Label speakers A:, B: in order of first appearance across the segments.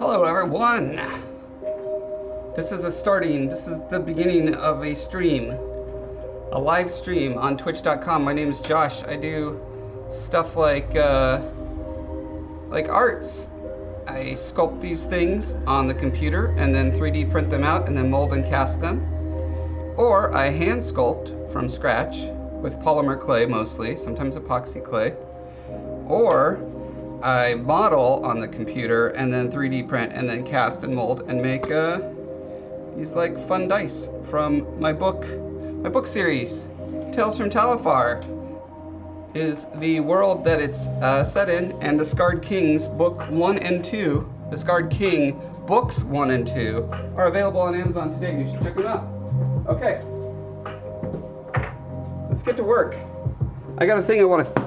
A: Hello everyone! This is the beginning of a stream. A live stream on twitch.com. My name is Josh. I do stuff like arts. I sculpt these things on the computer and then 3D print them out and then mold and cast them. Or I hand sculpt from scratch with polymer clay mostly, sometimes epoxy clay. Or I model on the computer and then 3D print and then cast and mold and make these like fun dice from my book series. Tales from Talifar is the world that it's set in, and the Scarred Kings book 1 and 2, the Scarred King books 1 and 2 are available on Amazon today. You should check them out. Okay, let's get to work. I got a thing I want to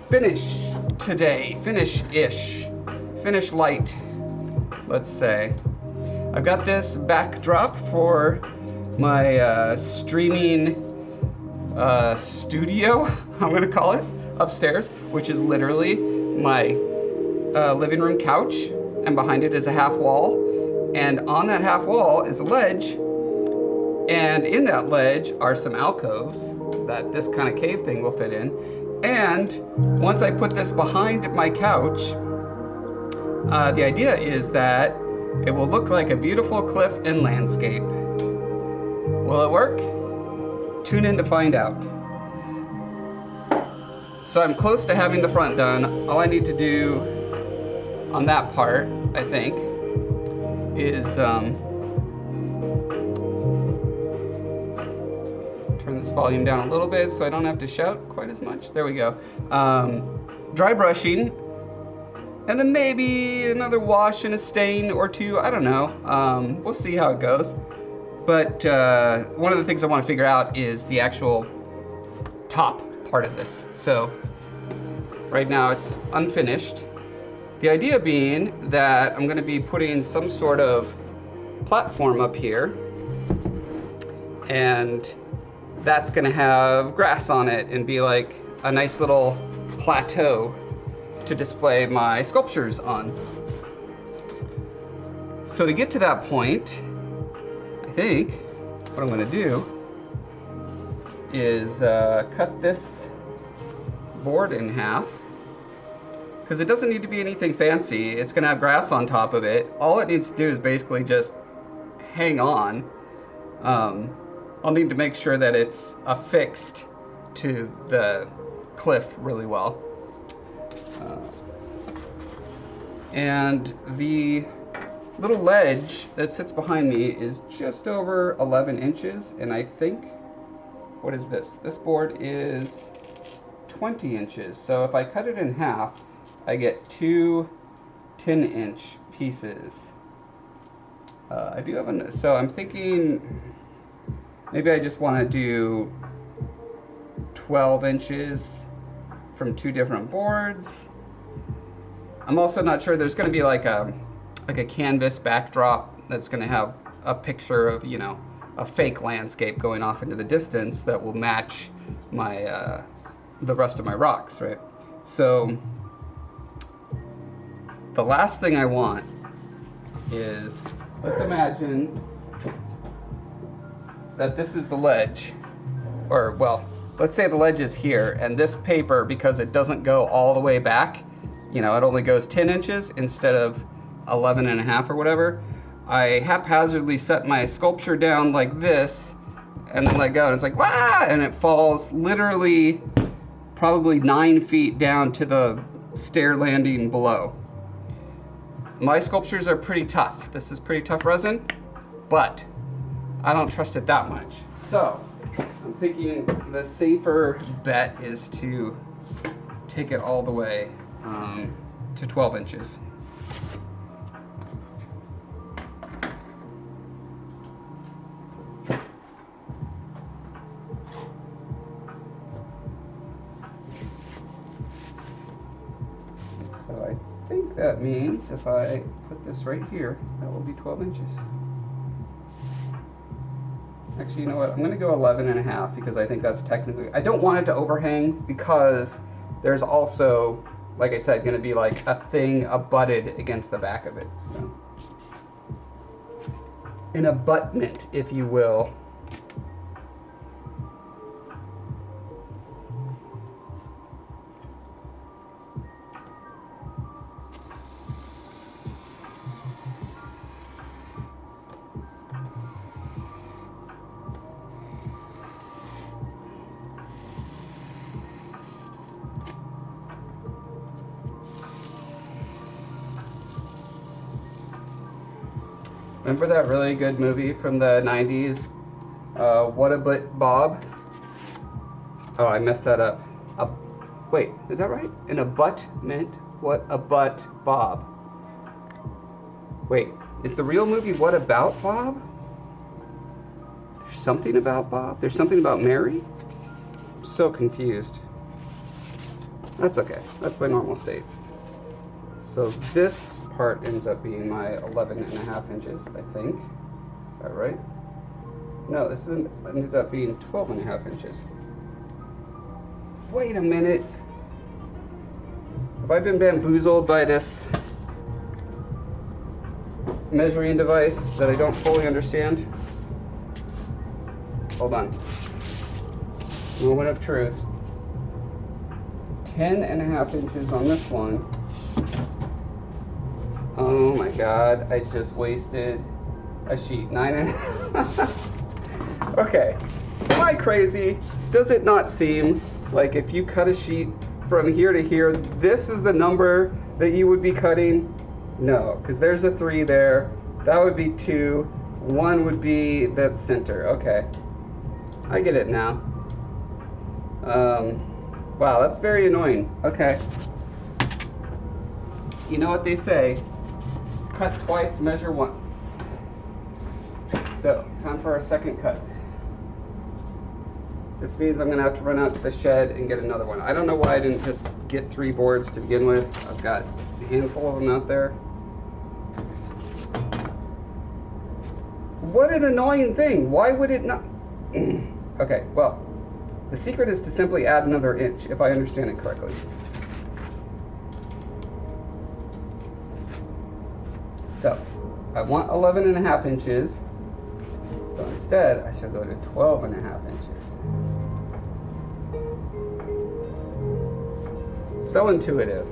A: finish today, finish light, let's say. I've got this backdrop for my streaming studio, I'm gonna call it, upstairs, which is literally my living room couch, and behind it is a half wall, and on that half wall is a ledge, and in that ledge are some alcoves that this kind of cave thing will fit in. And once I put this behind my couch, the idea is that it will look like a beautiful cliff and landscape. Will it work? Tune in to find out. So I'm close to having the front done. All I need to do on that part, I think, is turn this volume down a little bit so I don't have to shout quite as much. There we go. Dry brushing, and then maybe another wash and a stain or two. I don't know. We'll see how it goes. But one of the things I want to figure out is the actual top part of this. So right now it's unfinished. The idea being that I'm going to be putting some sort of platform up here, and that's going to have grass on it and be like a nice little plateau to display my sculptures on. So to get to that point, I think what I'm going to do is cut this board in half, because it doesn't need to be anything fancy. It's going to have grass on top of it. All it needs to do is basically just hang on. I'll need to make sure that it's affixed to the cliff really well. And the little ledge that sits behind me is just over 11 inches, and I think, what is this? This board is 20 inches. So if I cut it in half, I get two 10-inch pieces. I do have so I'm thinking maybe I just want to do 12 inches from two different boards. I'm also not sure. There's going to be like a canvas backdrop that's going to have a picture of, you know, a fake landscape going off into the distance that will match my the rest of my rocks, right? So the last thing I want is, let's imagine that this is the ledge, or well, let's say the ledge is here, and this paper, because it doesn't go all the way back, you know, it only goes 10 inches instead of 11 and a half or whatever, I haphazardly set my sculpture down like this and then let go, and it's like, wah! And it falls literally probably 9 feet down to the stair landing below. My sculptures are pretty tough. This is pretty tough resin, but I don't trust it that much. So I'm thinking the safer bet is to take it all the way to 12 inches. So I think that means if I put this right here, that will be 12 inches. Actually, you know what? I'm going to go 11 and a half because I think that's technically, I don't want it to overhang because there's also, like I said, going to be like a thing abutted against the back of it. So an abutment, if you will. Remember that really good movie from the 90s, What a Butt Bob? Oh, I messed that up. Wait, is that right? An abutment? What a butt Bob? Wait, is the real movie What About Bob? There's something about Bob? There's something about Mary? I'm so confused. That's okay, that's my normal state. So this part ends up being my 11.5 inches, I think. Is that right? No, this ended up being 12.5 inches. Wait a minute. Have I been bamboozled by this measuring device that I don't fully understand? Hold on. Moment of truth. 10.5 inches on this one. Oh my God, I just wasted a sheet. 9.5. Okay, am I crazy? Does it not seem like if you cut a sheet from here to here, this is the number that you would be cutting? No, because there's a 3 there. That would be 2. 1 would be that center. Okay, I get it now. Wow, that's very annoying. Okay. You know what they say? Cut twice, measure once. So, time for our second cut. This means I'm gonna have to run out to the shed and get another one. I don't know why I didn't just get 3 boards to begin with. I've got a handful of them out there. What an annoying thing. Why would it not? Okay, well, the secret is to simply add another inch, if I understand it correctly. So, I want 11.5 inches. So instead, I should go to 12.5 inches. So intuitive.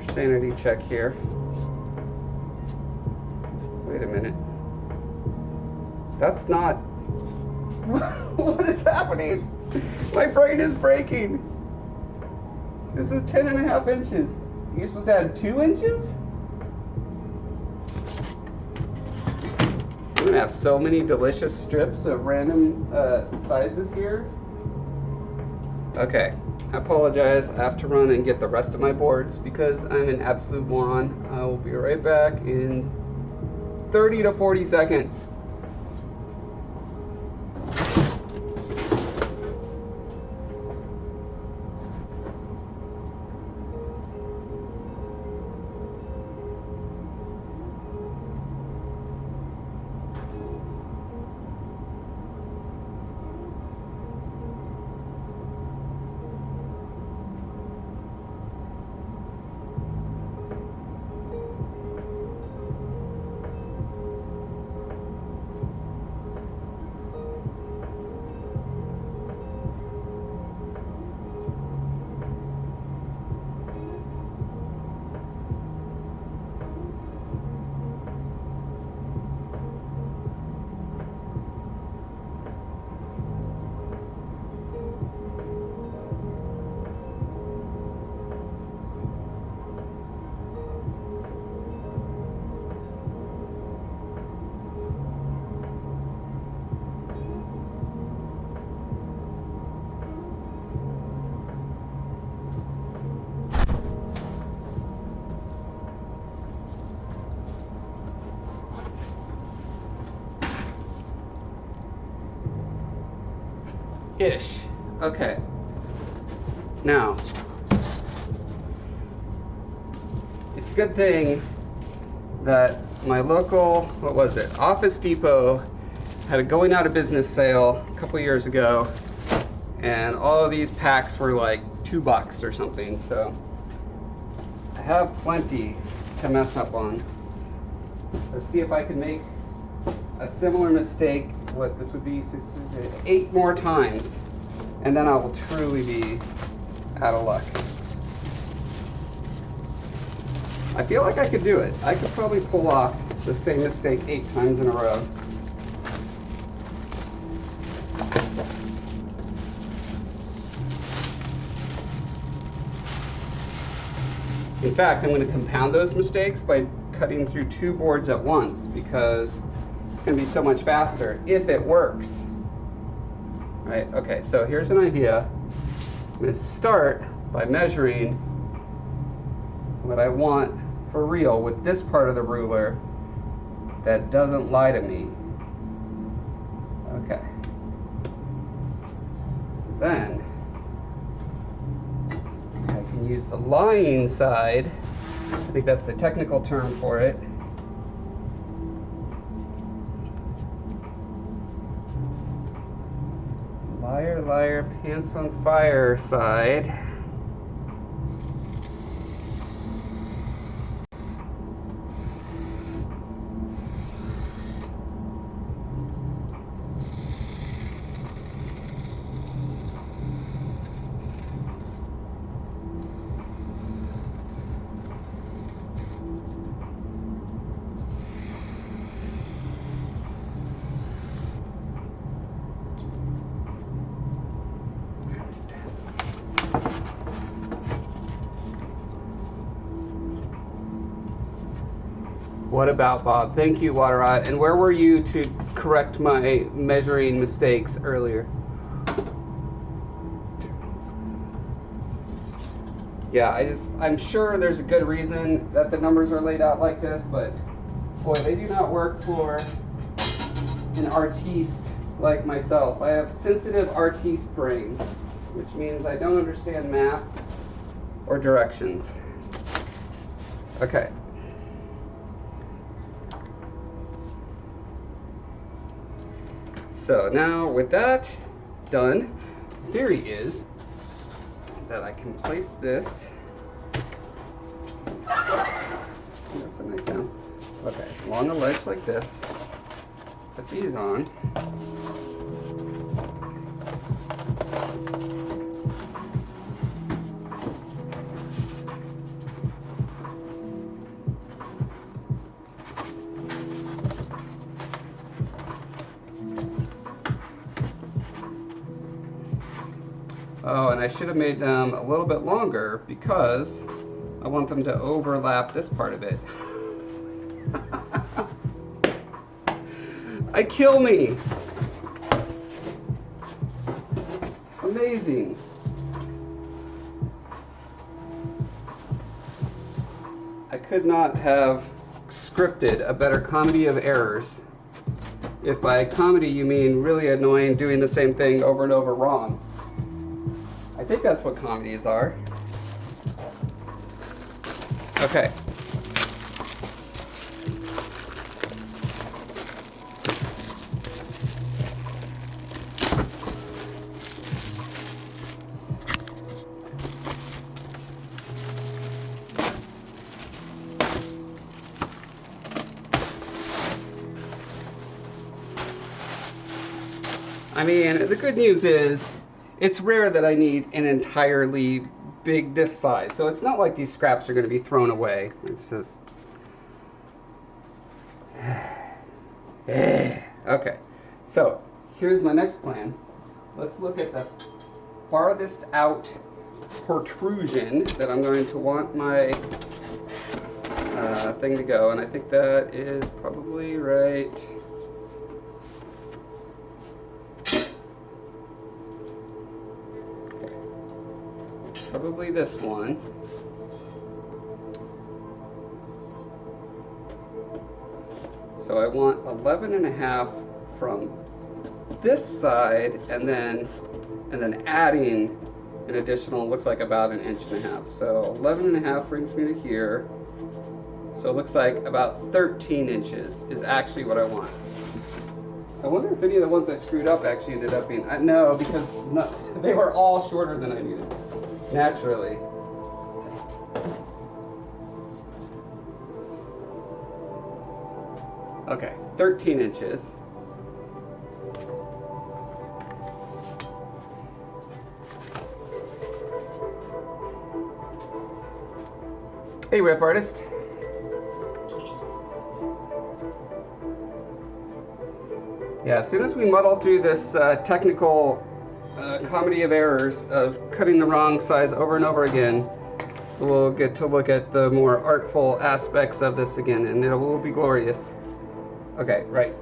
A: Sanity check here. Wait a minute. That's not... What is happening? My brain is breaking. This is 10.5 inches. You're supposed to add 2 inches? I'm gonna have so many delicious strips of random sizes here. Okay. I apologize. I have to run and get the rest of my boards because I'm an absolute moron. I will be right back in 30 to 40 seconds. Ish. Okay. Now, it's a good thing that my local, what was it, Office Depot had a going out of business sale a couple years ago, and all of these packs were like $2 or something, so I have plenty to mess up on. Let's see if I can make a similar mistake, what this would be, 8 more times, and then I will truly be out of luck. I feel like I could do it. I could probably pull off the same mistake 8 times in a row. In fact, I'm going to compound those mistakes by cutting through 2 boards at once, because it's going to be so much faster if it works. Right, okay, so here's an idea. I'm going to start by measuring what I want for real with this part of the ruler that doesn't lie to me. Okay. Then I can use the lying side. I think that's the technical term for it. Liar, liar, pants on fire side. What about Bob? Thank you, Waterrot. And where were you to correct my measuring mistakes earlier? Yeah, I'm sure there's a good reason that the numbers are laid out like this, but boy, they do not work for an artiste like myself. I have sensitive artiste brain, which means I don't understand math or directions. Okay. So now with that done, the theory is that I can place this. That's a nice sound. Okay, along a ledge like this. Put these on. Oh, and I should have made them a little bit longer because I want them to overlap this part of it. I kill me. Amazing. I could not have scripted a better comedy of errors. If by comedy you mean really annoying doing the same thing over and over wrong. I think that's what comedies are. Okay. I mean, the good news is, it's rare that I need an entirely big this size. So it's not like these scraps are going to be thrown away. It's just... Okay. So here's my next plan. Let's look at the farthest out protrusion that I'm going to want my thing to go. And I think that is probably right... Probably this one. So I want 11.5 from this side, and then and then adding an additional, looks like about 1.5 inches. So 11.5 brings me to here. So it looks like about 13 inches is actually what I want. I wonder if any of the ones I screwed up actually ended up being, no, because they were all shorter than I needed, naturally. Okay, 13 inches. Hey, rep artist. Yeah, as soon as we muddle through this technical comedy of errors of cutting the wrong size over and over again, we'll get to look at the more artful aspects of this again, and it will be glorious. Okay, right,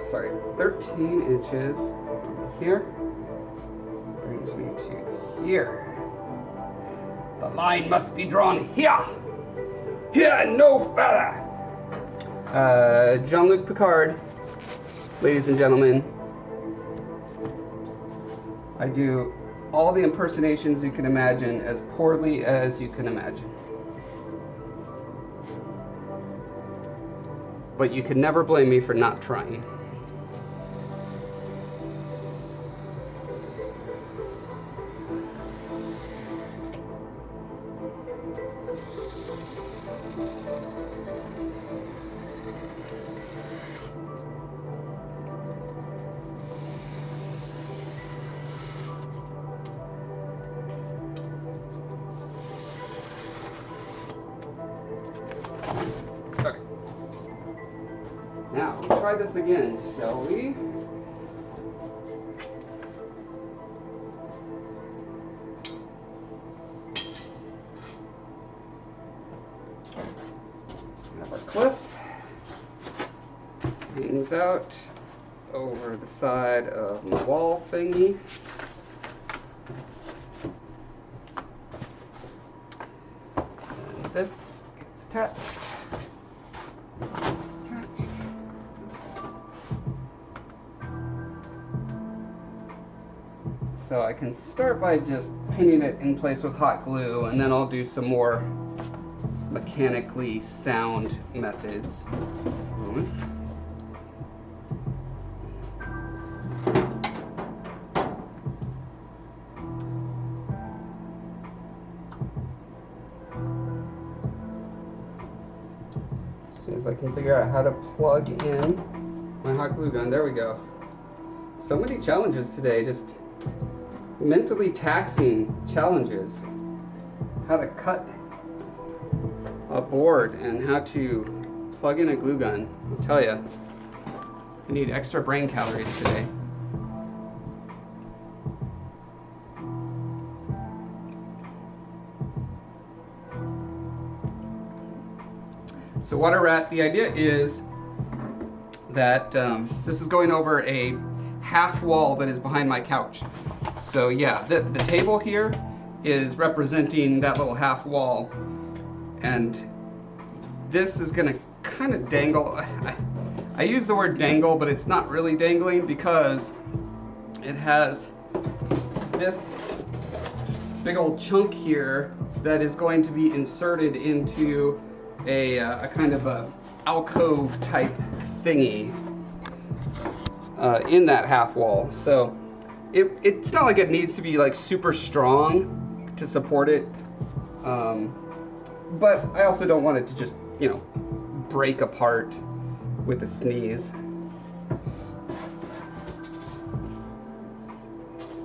A: sorry, 13 inches here brings me to here. The line must be drawn here, here and no further. Jean-Luc Picard, ladies and gentlemen, I do all the impersonations you can imagine as poorly as you can imagine. But you can never blame me for not trying. Okay. Now, we'll try this again, shall we? Have our cliff. Hangs out over the side of my wall thingy. And this gets attached. So I can start by just pinning it in place with hot glue, and then I'll do some more mechanically sound methods. As soon as I can figure out how to plug in my hot glue gun, there we go. So many challenges today, just mentally taxing challenges. How to cut a board and how to plug in a glue gun. I'll tell you, I need extra brain calories today. So Water Rat, the idea is that this is going over a half wall that is behind my couch. So yeah, the table here is representing that little half wall, and this is gonna kind of dangle. I use the word dangle, but it's not really dangling because it has this big old chunk here that is going to be inserted into a kind of a alcove type thingy in that half wall. So it's not like it needs to be like super strong to support it, but I also don't want it to just, you know, break apart with a sneeze. I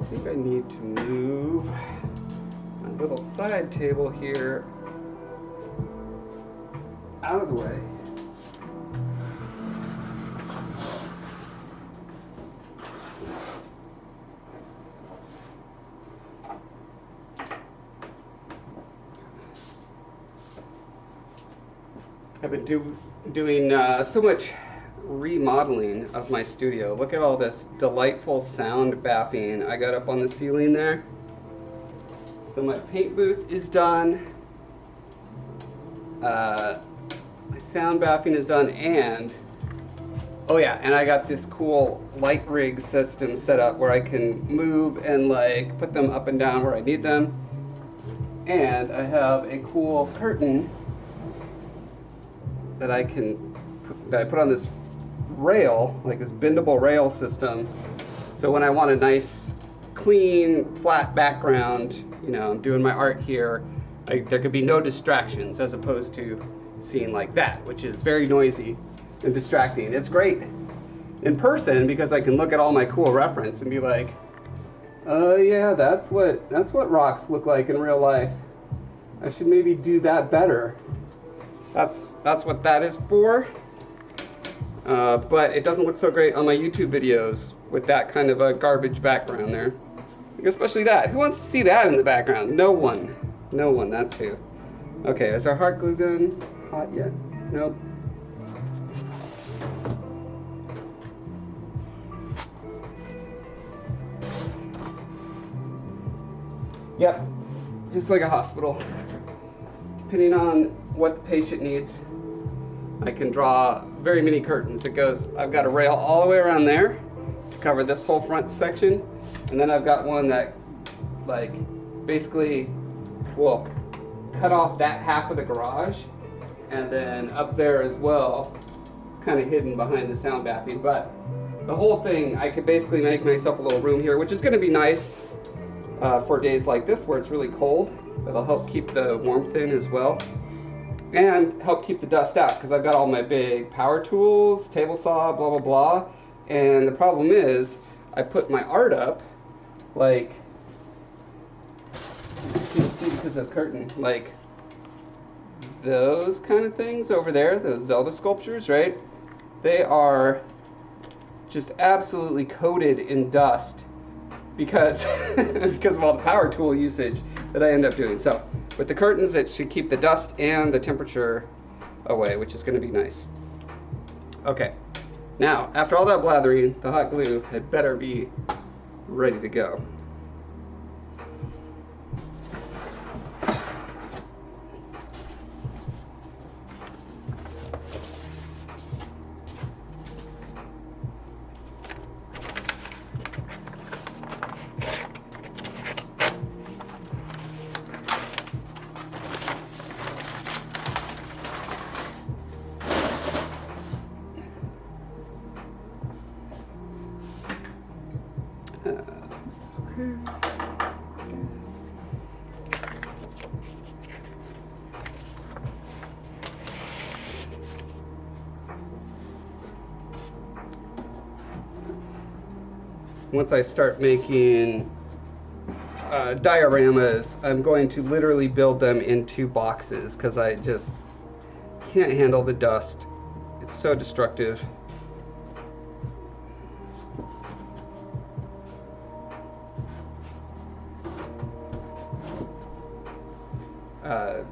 A: think I need to move my little side table here out of the way. I've been doing so much remodeling of my studio. Look at all this delightful sound baffing I got up on the ceiling there. So my paint booth is done. My sound baffing is done, and Oh yeah, and I got this cool light rig system set up where I can move and like put them up and down where I need them. And I have a cool curtain that I put on this rail, like this bendable rail system. So when I want a nice, clean, flat background, you know, I'm doing my art here, there could be no distractions as opposed to seeing like that, which is very noisy and distracting. It's great in person because I can look at all my cool reference and be like, oh yeah, that's what rocks look like in real life. I should maybe do that better. That's what that is for. But it doesn't look so great on my YouTube videos with that kind of a garbage background there. Especially that. Who wants to see that in the background? No one. No one, that's who. Okay, is our hot glue gun hot yet? Nope. Yep, just like a hospital. Depending on what the patient needs, I can draw very many curtains. I've got a rail all the way around there to cover this whole front section, and then I've got one that like basically will cut off that half of the garage, and then up there as well, it's kind of hidden behind the sound baffing, but the whole thing, I could basically make myself a little room here, which is going to be nice for days like this where it's really cold. That'll help keep the warmth in as well, and help keep the dust out, because I've got all my big power tools, table saw, blah blah blah. And the problem is, I put my art up, like, you can see because of the curtain, like those kind of things over there, those Zelda sculptures, right? They are just absolutely coated in dust because because of all the power tool usage that I end up doing. So with the curtains, it should keep the dust and the temperature away, which is going to be nice. Okay, now after all that blathering, the hot glue had better be ready to go. Once I start making dioramas, I'm going to literally build them into boxes because I just can't handle the dust. It's so destructive.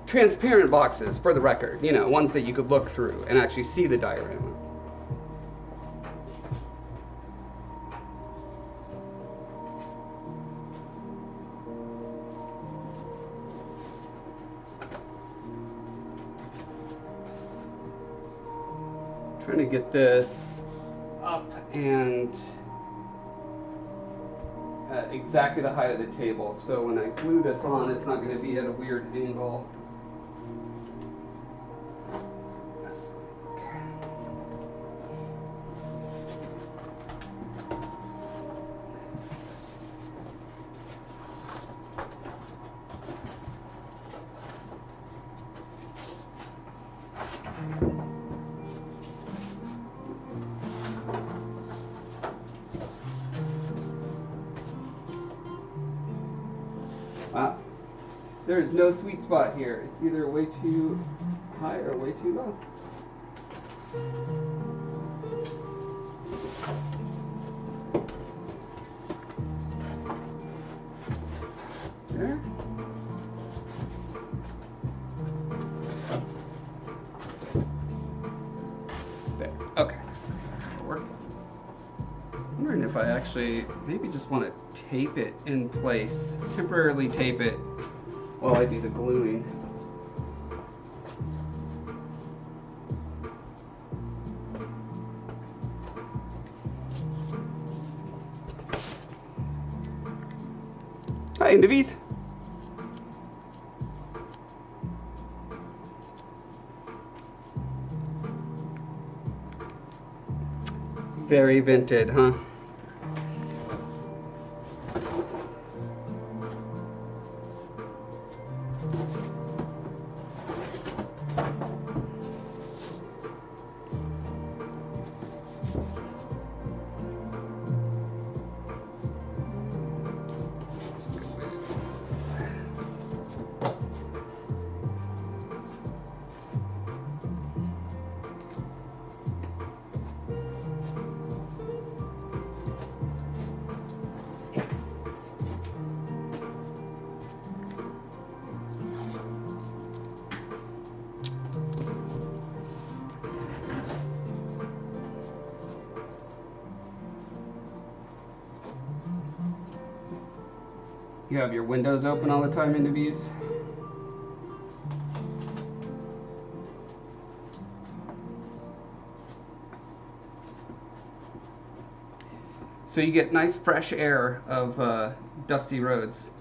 A: Transparent boxes, for the record, you know, ones that you could look through and actually see the diorama. Trying to get this up and at exactly the height of the table, so when I glue this on, it's not going to be at a weird angle. Wow, there's no sweet spot here. It's either way too high or way too low. There. There. Okay. That'll work. I'm wondering if I actually maybe just want to tape it in place, temporarily tape it while I do the gluing. Hi, Indivies. Very vintage, huh? That's a good way to do this. You have your windows open all the time, Indivies? So you get nice fresh air of dusty roads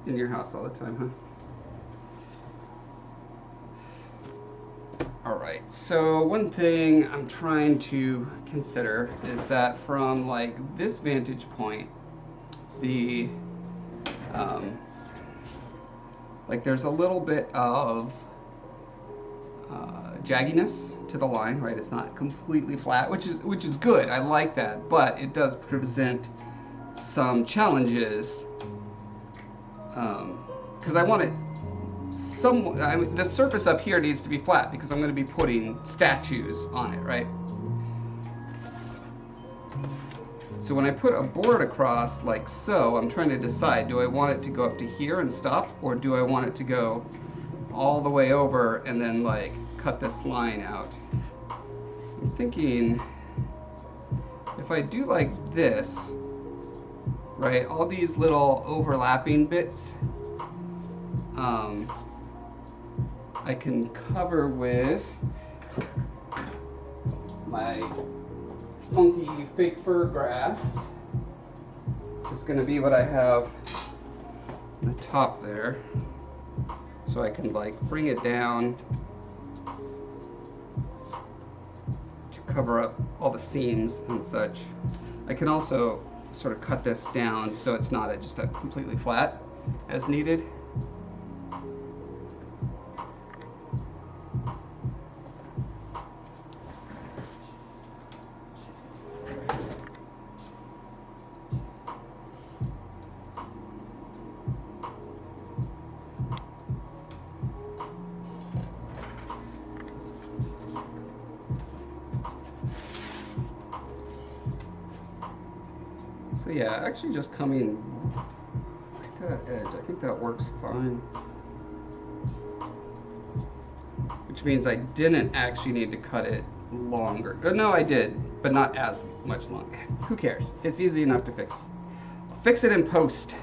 A: in your house all the time, huh? All right, so one thing I'm trying to consider is that from like this vantage point, the like there's a little bit of jagginess to the line, right? It's not completely flat, which is good. I like that, but it does present some challenges because I want it I mean, the surface up here needs to be flat because I'm going to be putting statues on it, right? So when I put a board across like so, I'm trying to decide, do I want it to go up to here and stop, or do I want it to go all the way over and then like cut this line out? I'm thinking if I do like this, right, all these little overlapping bits, I can cover with my funky fake fir grass. It's going to be what I have on the top there. So I can like bring it down to cover up all the seams and such. I can also sort of cut this down so it's not just a completely flat as needed. So yeah, actually just coming right to that edge, I think that works fine. Which means I didn't actually need to cut it longer. No, I did, but not as much longer. Who cares? It's easy enough to fix. I'll fix it in post.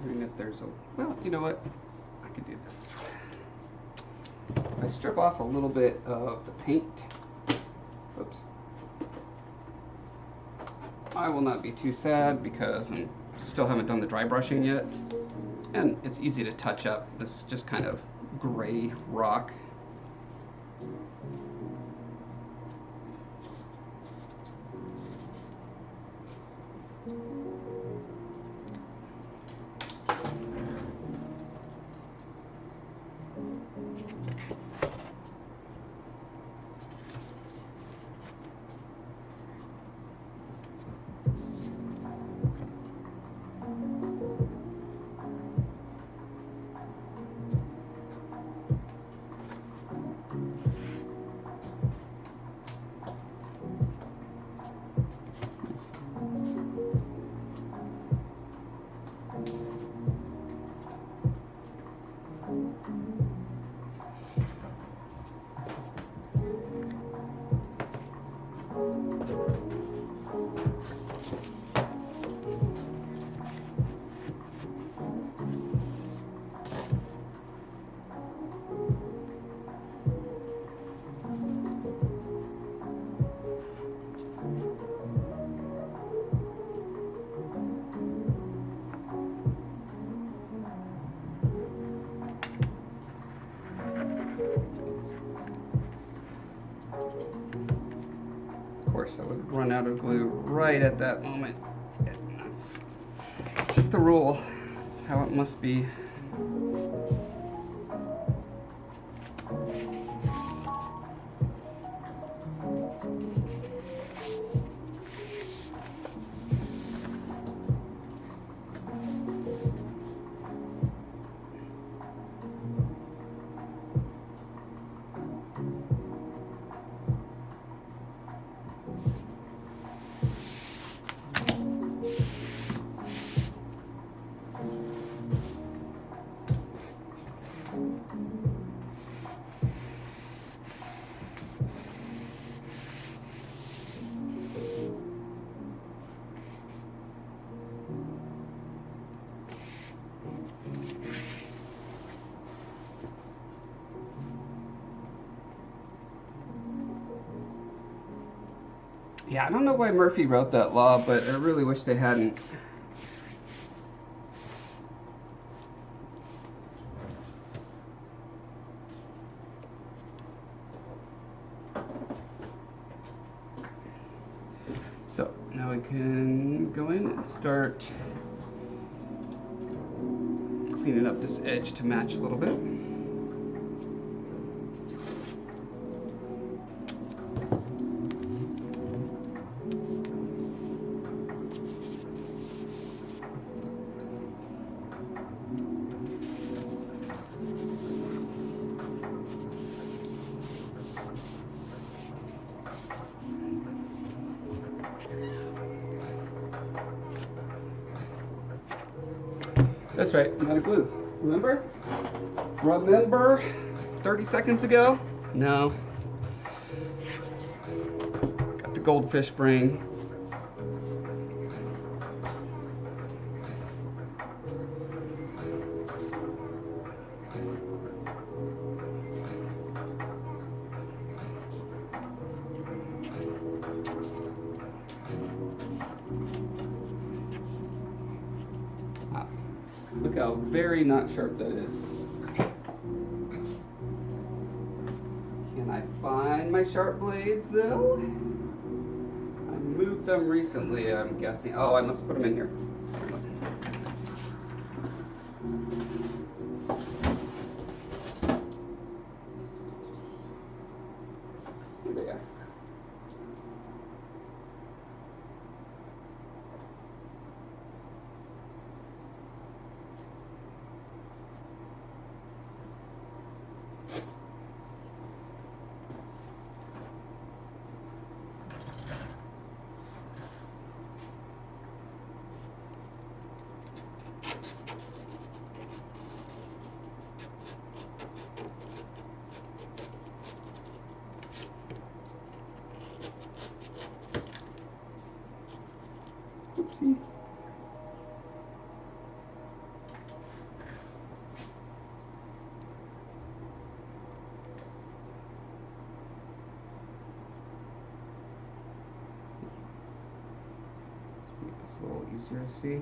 A: And if there's a, well, you know what? I can do this. I strip off a little bit of the paint. Oops. I will not be too sad because I still haven't done the dry brushing yet. And it's easy to touch up this just kind of gray rock. Of course, I would run out of glue right at that moment. It's just the rule. It's how it must be. Yeah, I don't know why Murphy wrote that law, but I really wish they hadn't. So now we can go in and start cleaning up this edge to match a little bit. That's right, I'm out of glue. Remember? Remember 30 seconds ago? No. Got the goldfish brain. Look how very not sharp that is. Can I find my sharp blades though? I moved them recently, I'm guessing. Oh, I must put them in here. Here they are. Oopsie. Make this a little easier to see.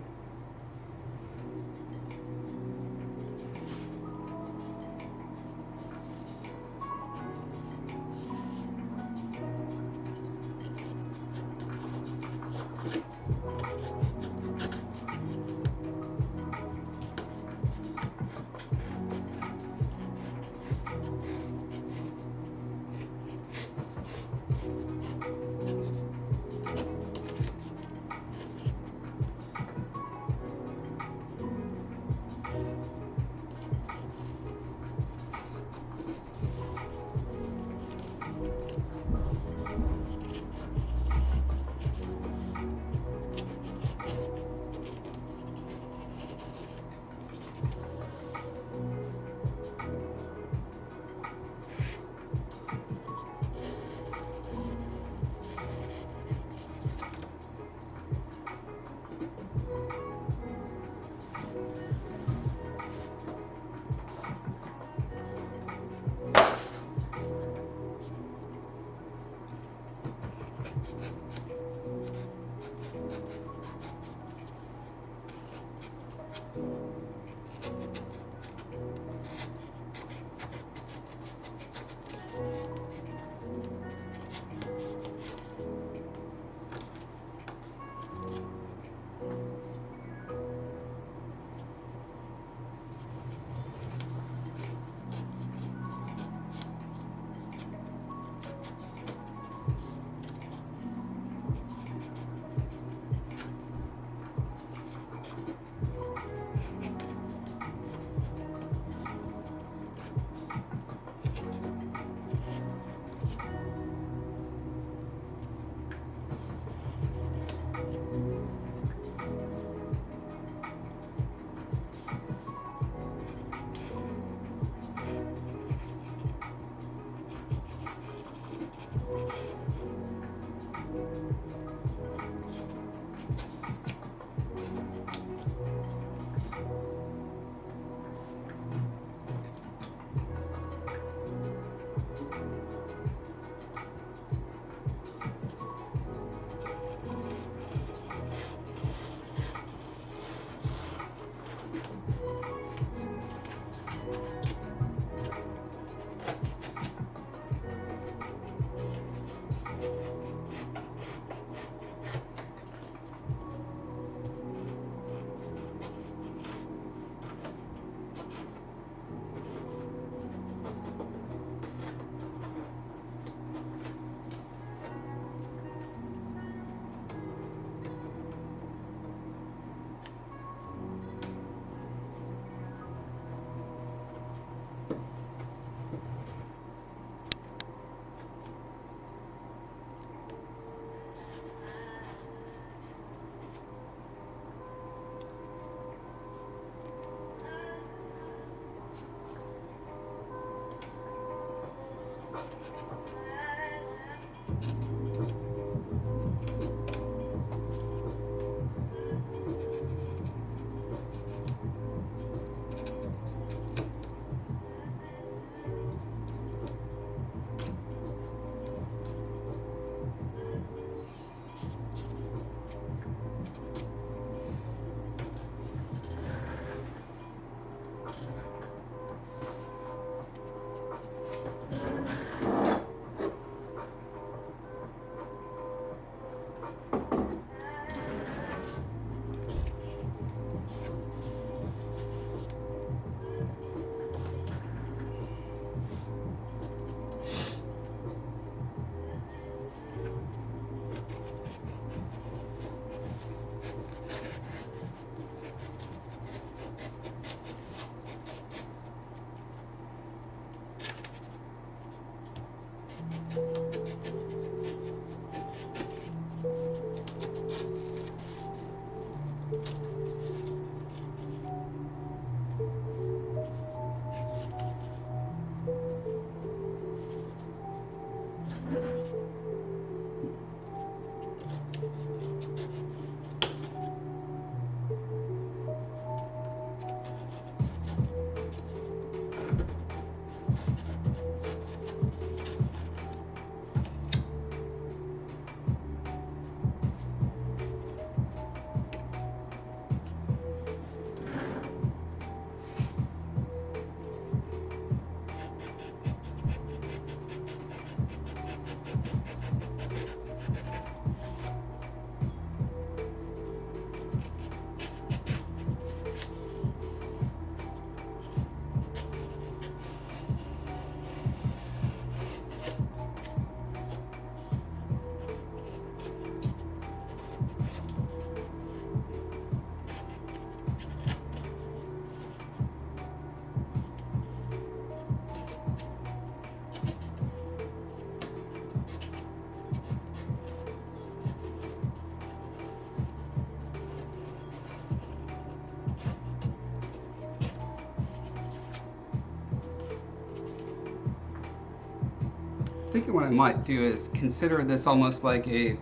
A: thinking what I might do is consider this almost like a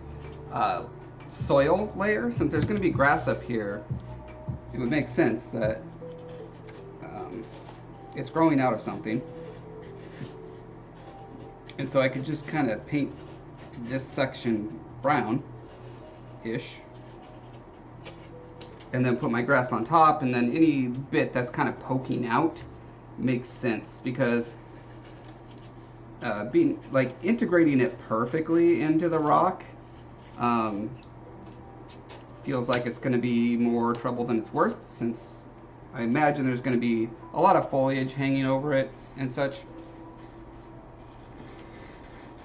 A: soil layer. Since there's going to be grass up here, it would make sense that it's growing out of something. And so I could just kind of paint this section brown-ish, and then put my grass on top, and then any bit that's kind of poking out makes sense, because being like integrating it perfectly into the rock feels like it's going to be more trouble than it's worth, since I imagine there's going to be a lot of foliage hanging over it and such.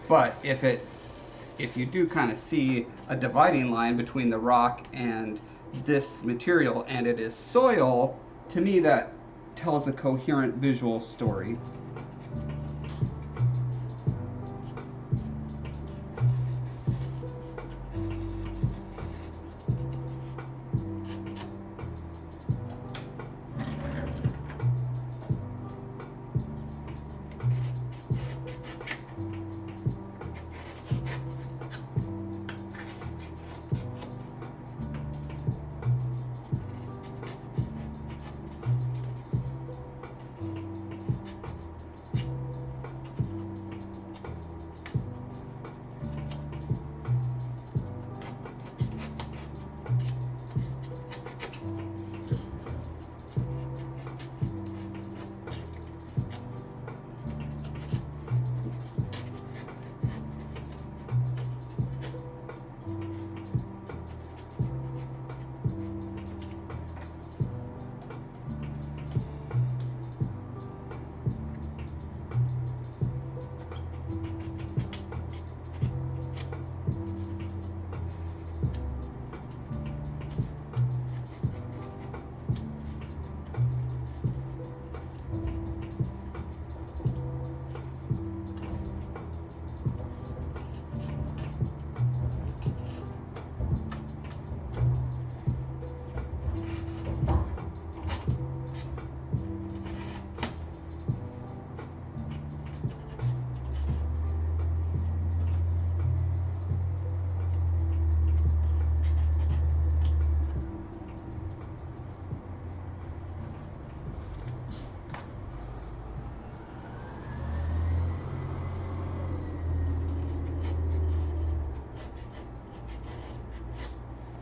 A: But if you do kind of see a dividing line between the rock and this material, and it is soil, to me that tells a coherent visual story.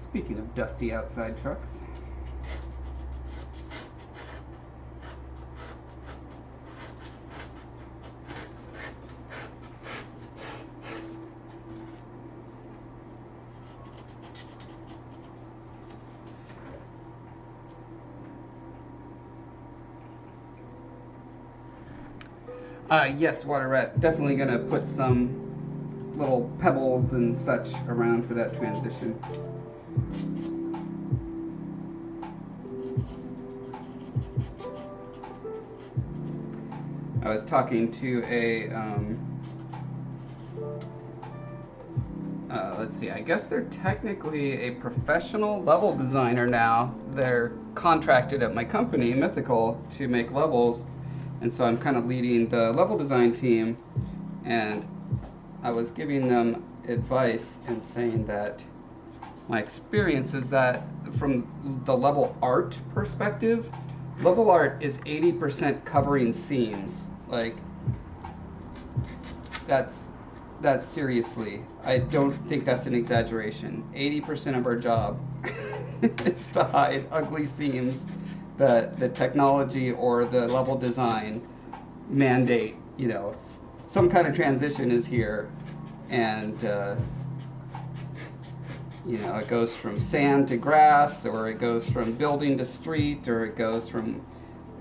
A: Speaking of dusty outside trucks. Yes, water rat. Definitely gonna put some little pebbles and such around for that transition. I was talking to a, let's see, I guess they're technically a professional level designer now. They're contracted at my company, Mythical, to make levels, and so I'm kind of leading the level design team, and I was giving them advice and saying that my experience is that from the level art perspective, level art is 80% covering seams. Like, that's seriously, I don't think that's an exaggeration. 80% of our job is to hide ugly seams that the technology or the level design mandate, you know, some kind of transition is here, and you know, it goes from sand to grass, or it goes from building to street, or it goes from,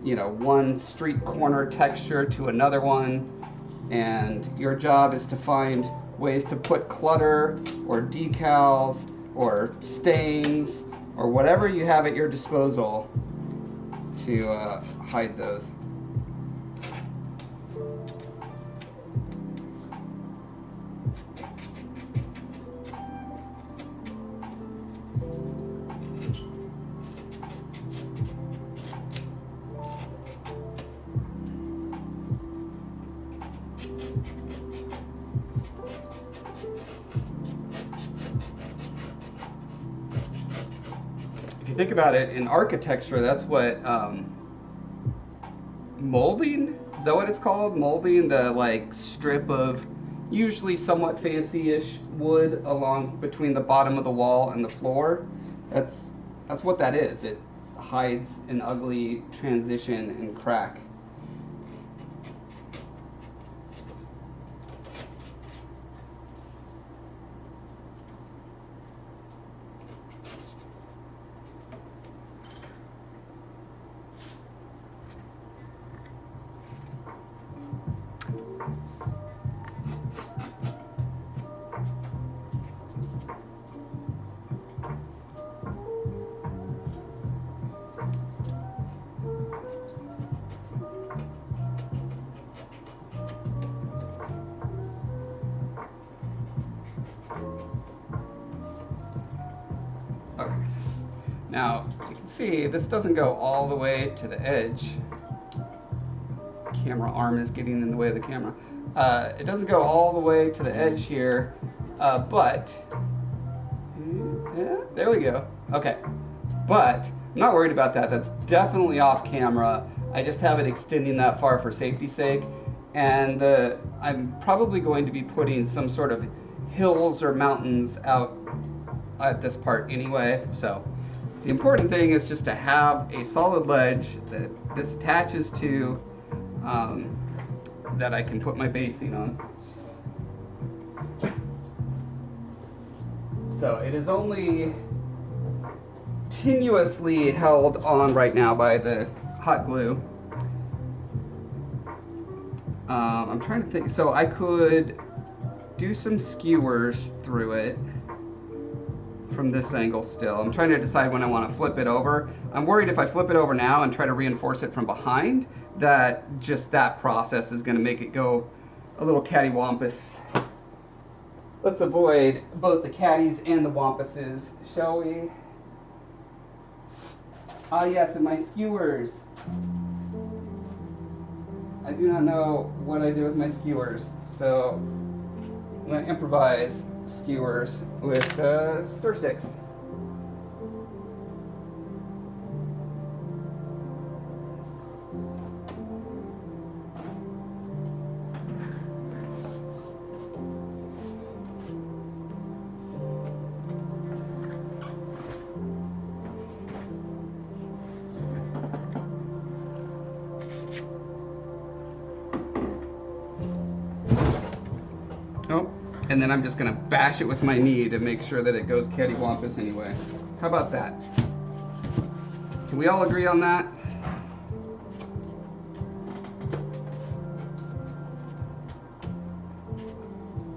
A: you know, one street corner texture to another one, and your job is to find ways to put clutter or decals or stains or whatever you have at your disposal to hide those. think about it, in architecture, that's what molding, is that what it's called? Molding, the like strip of usually somewhat fancy-ish wood along between the bottom of the wall and the floor. That's what that is. It hides an ugly transition and crack. Okay. Now, you can see this doesn't go all the way to the edge. Camera arm is getting in the way of the camera. It doesn't go all the way to the edge here, but yeah, there we go. Okay, but I'm not worried about that. That's definitely off camera. I just have it extending that far for safety's sake, and I'm probably going to be putting some sort of hills or mountains out at this part anyway. So the important thing is just to have a solid ledge that this attaches to, that I can put my basing on. So it is only tenuously held on right now by the hot glue. I'm trying to think, so I could do some skewers through it from this angle still. I'm trying to decide when I want to flip it over. I'm worried if I flip it over now and try to reinforce it from behind, that just that process is going to make it go a little cattywampus. Let's avoid both the caddies and the wampuses, shall we? Ah yes, and my skewers. I do not know what I do with my skewers, so I'm going to improvise skewers with stir sticks. Oh, and then I'm just gonna bash it with my knee to make sure that it goes cattywampus anyway. How about that? Can we all agree on that?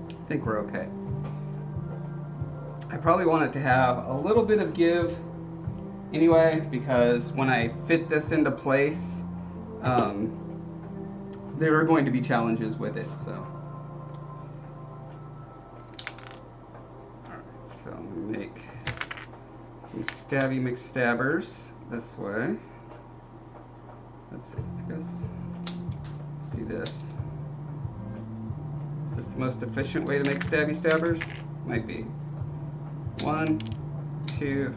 A: I think we're okay. I probably want it to have a little bit of give anyway, because when I fit this into place, there are going to be challenges with it, so. So I'm going to make some stabby McStabbers this way. Let's see, I guess let's do this. Is this the most efficient way to make stabby stabbers? Might be. 1, 2,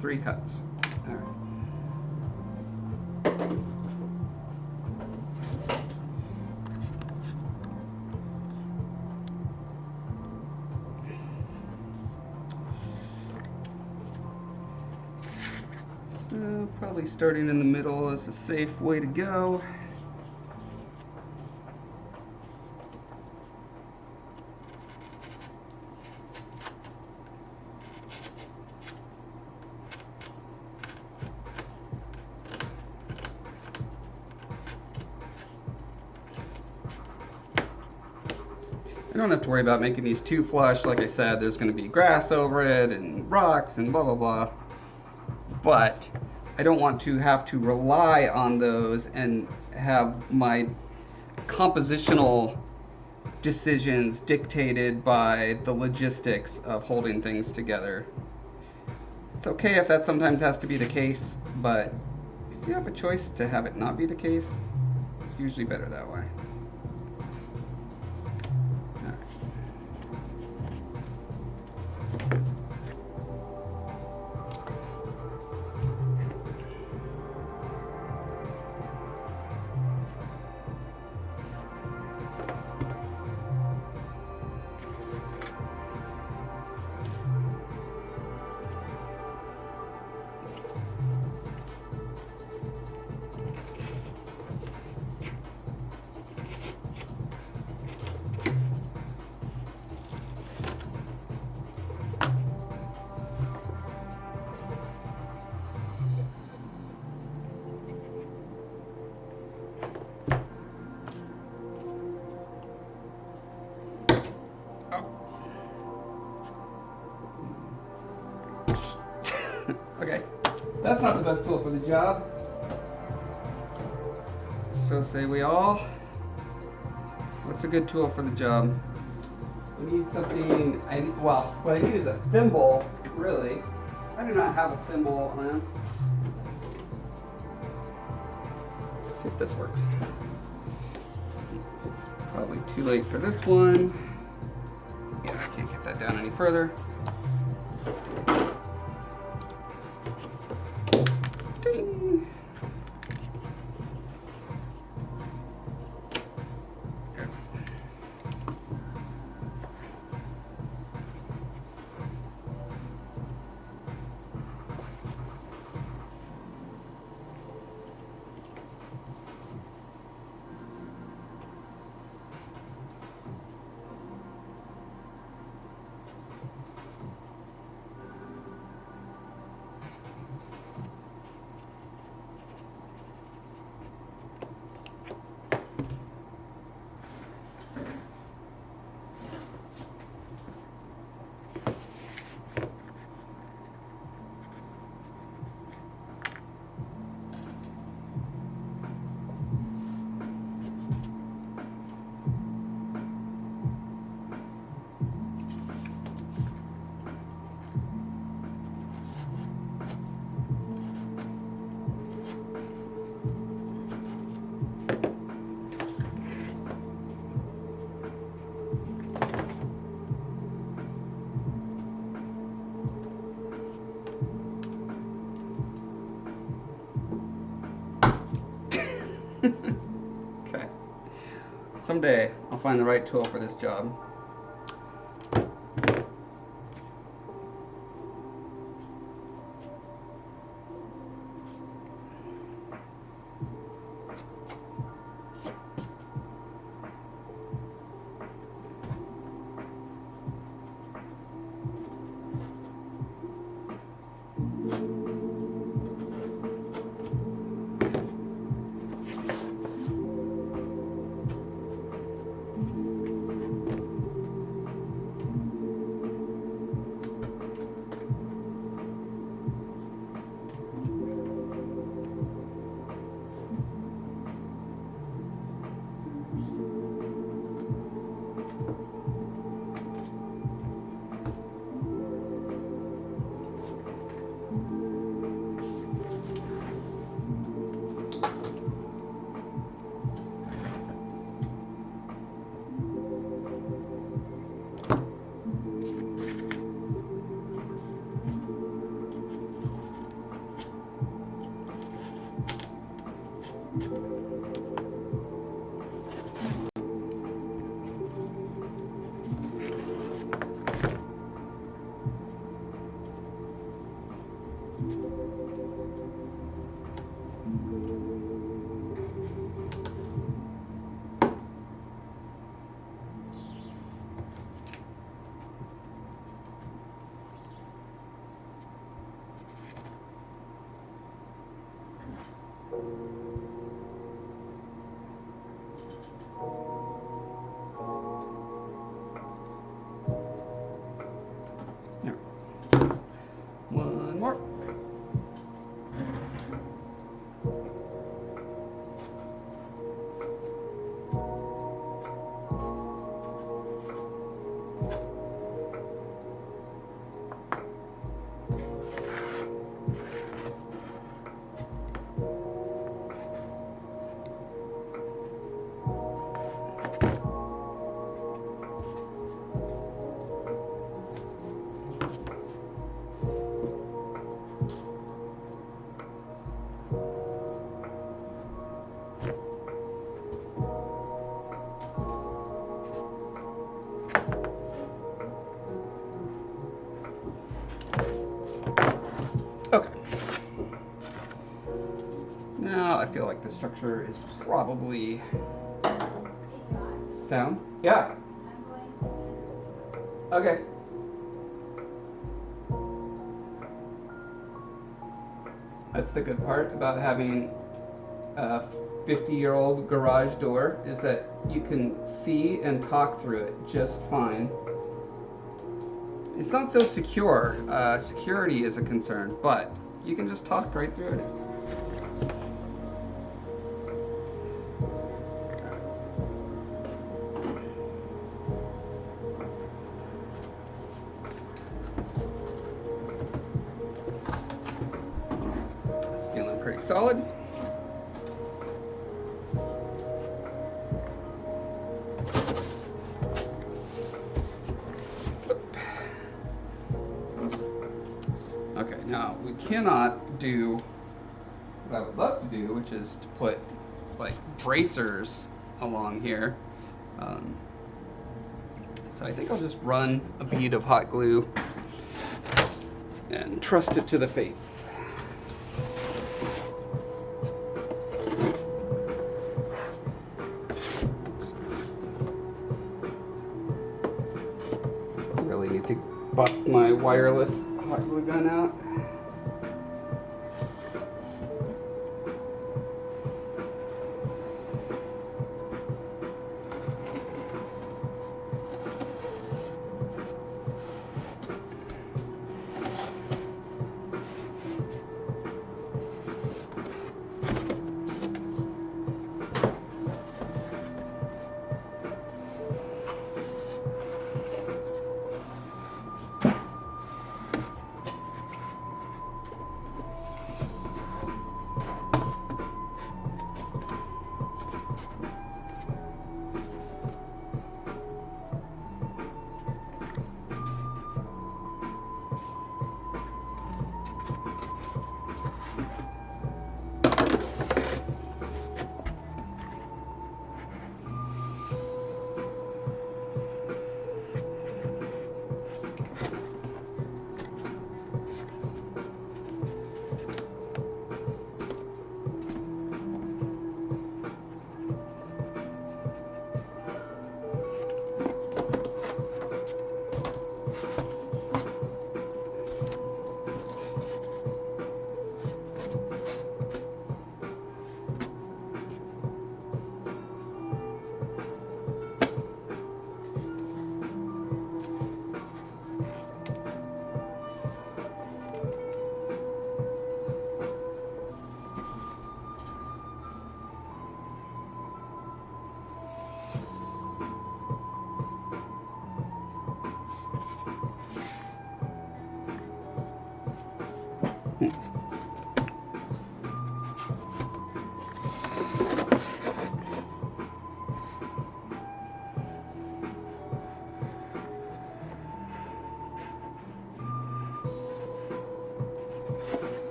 A: 3 cuts. All right. So probably starting in the middle is a safe way to go. I don't have to worry about making these too flush. Like I said, there's going to be grass over it and rocks and blah, blah, blah. But I don't want to have to rely on those and have my compositional decisions dictated by the logistics of holding things together. It's okay if that sometimes has to be the case, but if you have a choice to have it not be the case, it's usually better that way. That's not the best tool for the job. So say we all. What's a good tool for the job? We need something, well, what I need is a thimble, really. I do not have a thimble on. Let's see if this works. It's probably too late for this one. Yeah, I can't get that down any further. Ding. Okay. Someday I'll find the right tool for this job. One more. Okay. Now I feel like the structure is probably sound. Yeah. Okay. That's the good part about having a 50-year-old garage door, is that you can see and talk through it just fine. It's not so secure. Security is a concern, but you can just talk right through it. It's feeling pretty solid. Okay, now we cannot do what I would love to do, which is to put like bracers along here. So I think I'll just run a bead of hot glue and trust it to the fates. I really need to bust my wireless hot glue gun out.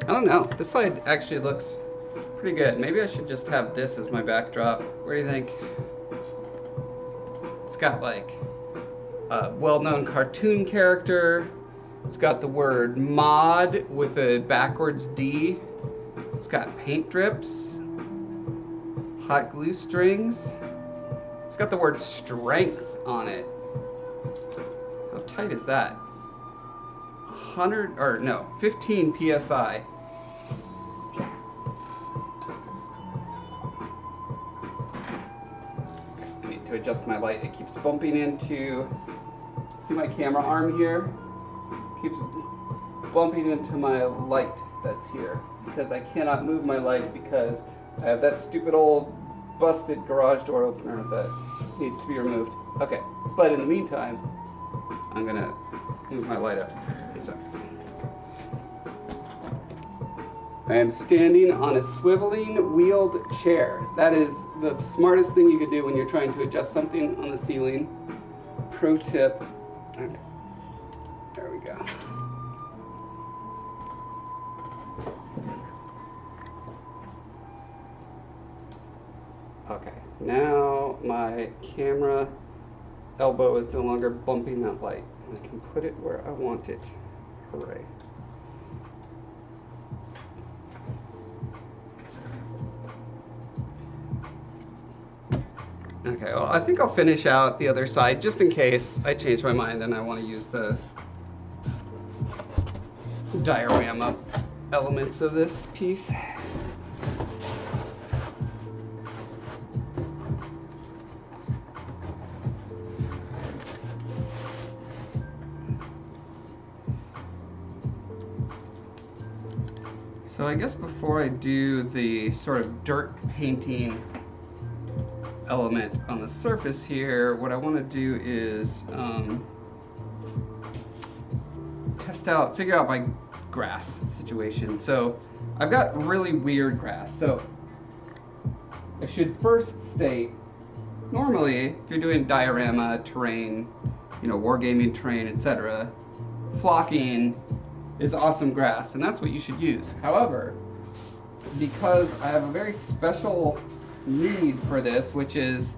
A: I don't know. This side actually looks pretty good. Maybe I should just have this as my backdrop. What do you think? It's got like a well-known cartoon character. It's got the word mod with a backwards D. It's got paint drips, hot glue strings. It's got the word strength on it. How tight is that? 15 PSI. I need to adjust my light. It keeps bumping into, see my camera arm here? Keeps bumping into my light that's here because I cannot move my light because I have that stupid old busted garage door opener that needs to be removed. Okay, but in the meantime, I'm gonna move my light up. So I am standing on a swiveling wheeled chair. That is the smartest thing you could do when you're trying to adjust something on the ceiling. Pro tip. Okay. There we go. Okay, now my camera elbow is no longer bumping that light. I can put it where I want it. Hooray. Okay, well, I think I'll finish out the other side just in case I change my mind and I want to use the diorama elements of this piece. So I guess before I do the sort of dirt painting element on the surface here, what I want to do is figure out my grass situation. So I've got really weird grass. So I should first state, normally if you're doing diorama, terrain, wargaming terrain, etc., flocking is awesome grass, and that's what you should use. However, because I have a very special need for this, which is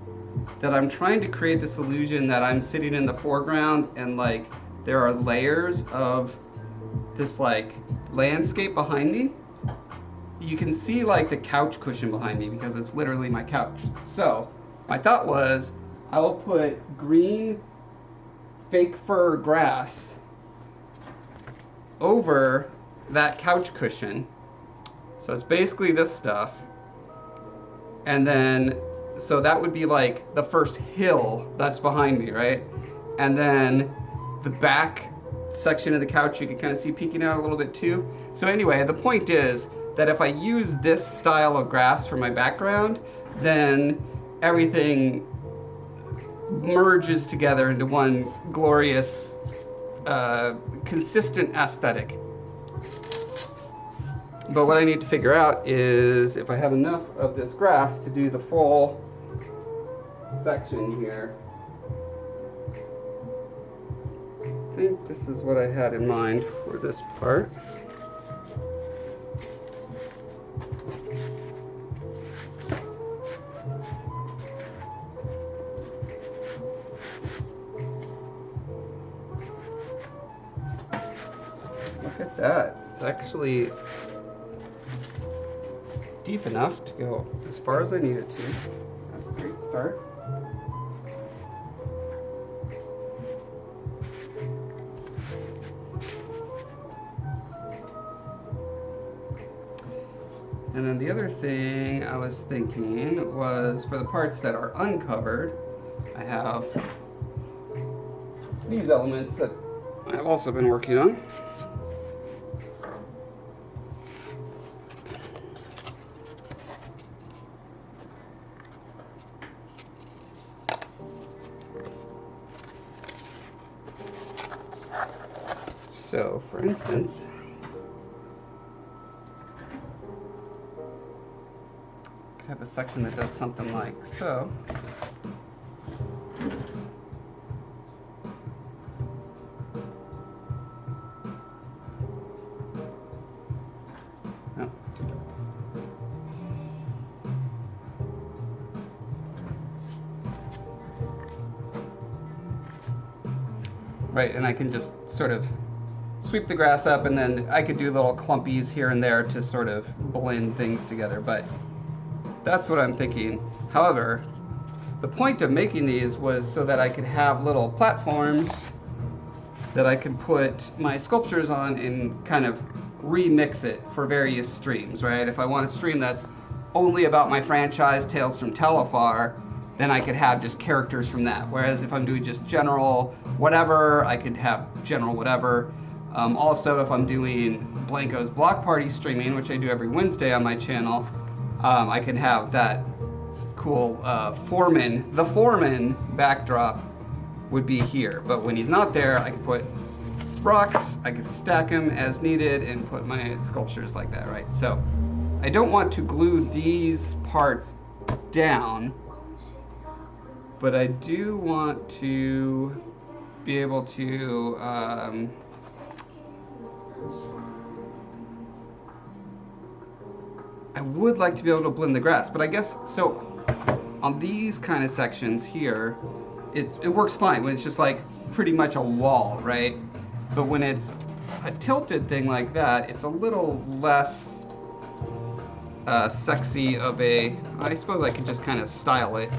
A: that I'm trying to create this illusion that I'm sitting in the foreground and like there are layers of this like landscape behind me. You can see like the couch cushion behind me because it's literally my couch. So my thought was I will put green fake fur grass over that couch cushion. So it's basically this stuff. And then, so that would be like the first hill that's behind me, right? And then the back section of the couch you can kind of see peeking out a little bit too. So anyway, the point is that if I use this style of grass for my background, then everything merges together into one glorious, consistent aesthetic. But what I need to figure out is if I have enough of this grass to do the full section here. I think this is what I had in mind for this part. Look at that. It's actually deep enough to go as far as I need it to. That's a great start. And then the other thing I was thinking was for the parts that are uncovered, I have these elements that I've also been working on. So, for instance, I have a section that does something like so. Oh. Right, and I can just sort of sweep the grass up, and then I could do little clumpies here and there to sort of blend things together, but that's what I'm thinking. However, the point of making these was so that I could have little platforms that I could put my sculptures on and kind of remix it for various streams, right? If I want a stream that's only about my franchise, Tales from Telefar, then I could have just characters from that. Whereas if I'm doing just general whatever, I could have general whatever. Also, if I'm doing Blanco's Block Party streaming, which I do every Wednesday on my channel, I can have that cool Foreman, the Foreman backdrop would be here. But when he's not there, I can put rocks, I could stack them as needed and put my sculptures like that, right? So I don't want to glue these parts down, but I do want to be able to I would like to be able to blend the grass, but I guess, so on these kind of sections here, it works fine when it's just like pretty much a wall, right? But when it's a tilted thing like that, it's a little less sexy of a, I suppose I could just kind of style it.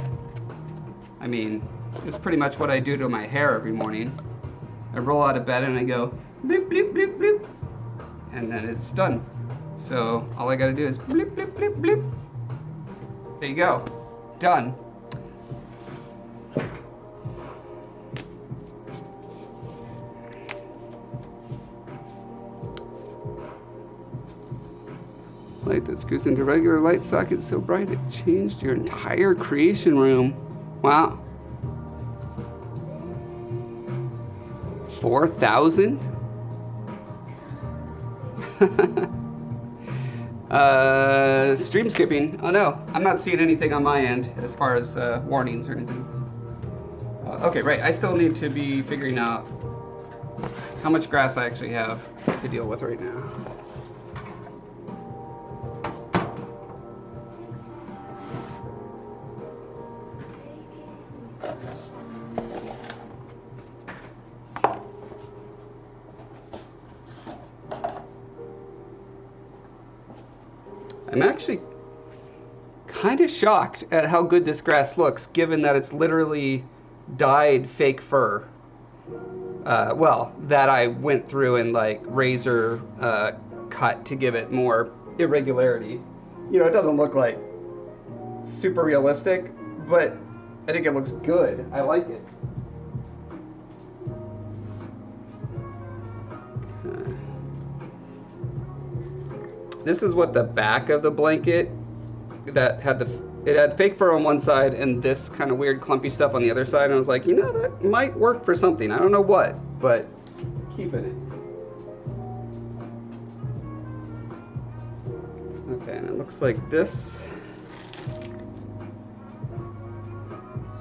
A: I mean, it's pretty much what I do to my hair every morning. I roll out of bed and I go, bloop, bloop, bloop, bloop, and then it's done. So all I gotta do is bloop, bloop, bloop, bloop. There you go, done. Light that screws into regular light socket so bright it changed your entire creation room. Wow. 4,000? Stream skipping. Oh no, I'm not seeing anything on my end as far as warnings or anything. Okay, right, I still need to be figuring out how much grass I actually have to deal with right now. I'm actually kind of shocked at how good this grass looks, given that it's literally dyed fake fur. Well, that I went through and like razor cut to give it more irregularity. You know, it doesn't look like super realistic, but I think it looks good. I like it. Okay. This is what the back of the blanket that had it had fake fur on one side and this kind of weird clumpy stuff on the other side, and I was like, you know, that might work for something. I don't know what, but keeping it. Okay, and it looks like this.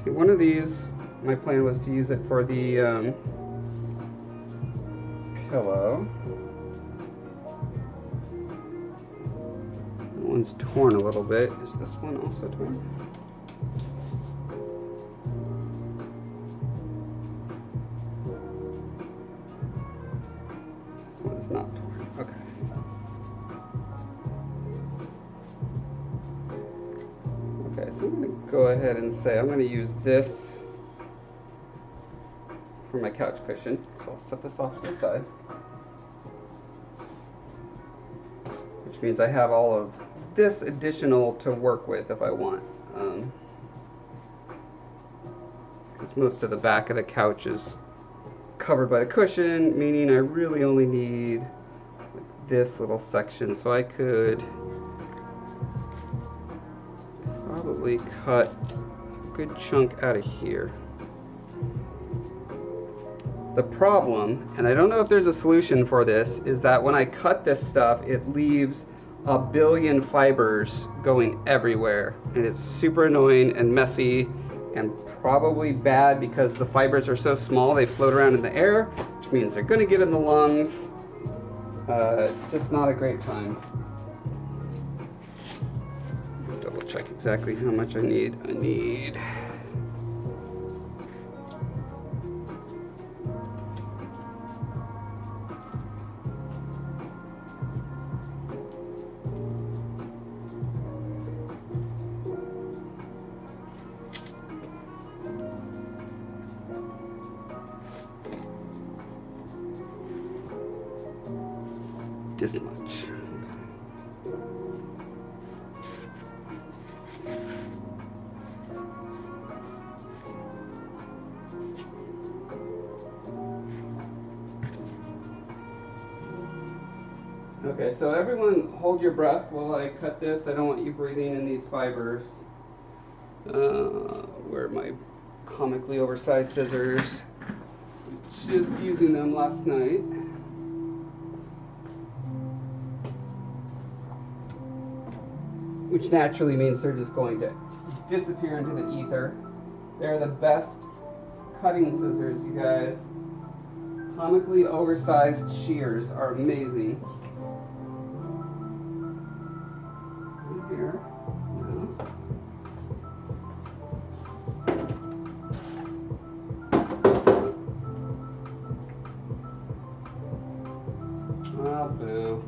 A: See, one of these, my plan was to use it for the pillow. One's torn a little bit. Is this one also torn? This one is not torn. Okay. Okay, so I'm going to go ahead and say I'm going to use this for my couch cushion. So I'll set this off to the side. Which means I have all of this additional to work with if I want. Because most of the back of the couch is covered by the cushion, meaning I really only need this little section. So I could probably cut a good chunk out of here. The problem, and I don't know if there's a solution for this, is that when I cut this stuff, it leaves a billion fibers going everywhere, and it's super annoying and messy and probably bad because the fibers are so small they float around in the air, which means they're going to get in the lungs. It's just not a great time. Double check exactly how much I need. I need this much. Okay, so everyone hold your breath while I cut this. I don't want you breathing in these fibers. Where are my comically oversized scissors? Just using them last night. Which naturally means they're just going to disappear into the ether. They're the best cutting scissors, you guys. Comically oversized shears are amazing. Here. Oh, boo.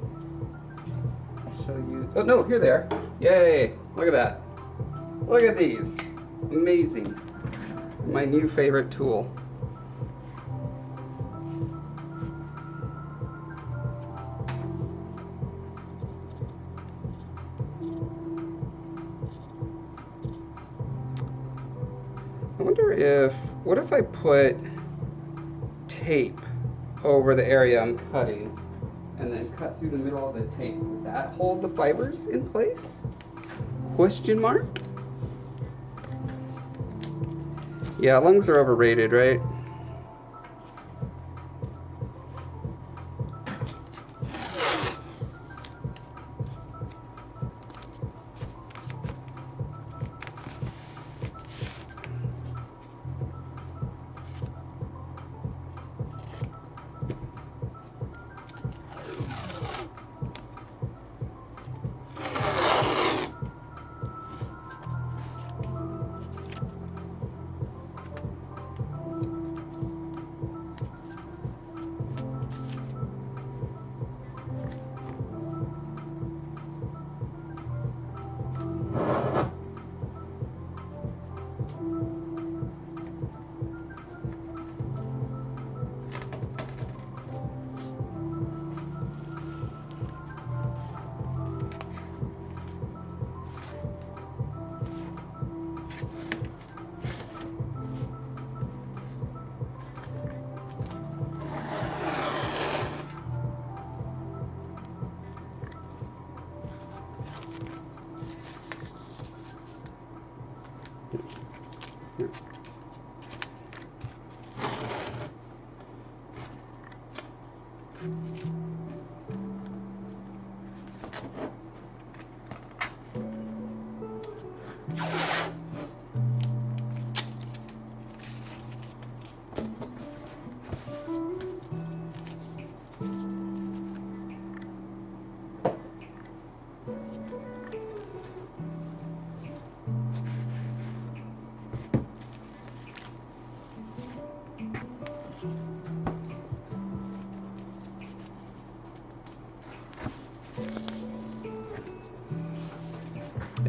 A: I'll show you. Oh, no, here they are. Yay! Look at that. Look at these. Amazing. My new favorite tool. I wonder if, what if I put tape over the area I'm cutting and then cut through the middle of the tape. Would that hold the fibers in place? Question mark? Yeah, lungs are overrated, right?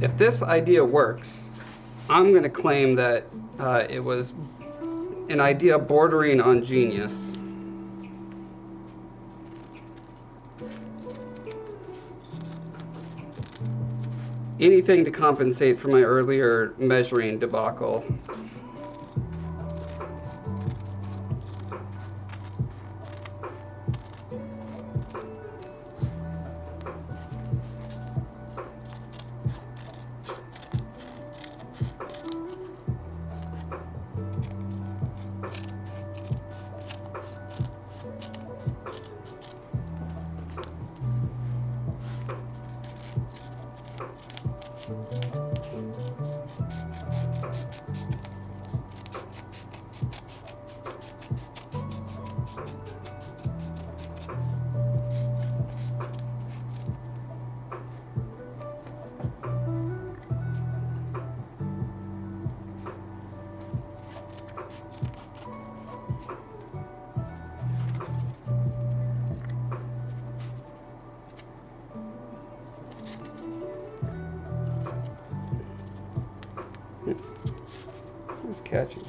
A: If this idea works, I'm going to claim that it was an idea bordering on genius. Anything to compensate for my earlier measuring debacle. It's catchy.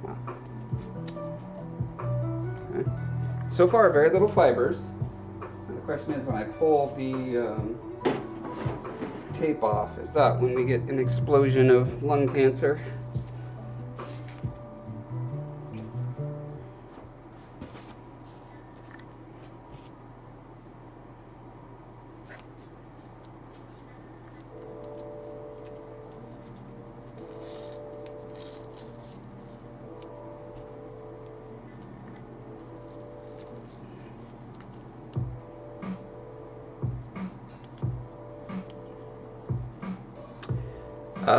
A: Wow. Okay. So far, very little fibers. And the question is, when I pull the tape off, is that when we get an explosion of lung cancer?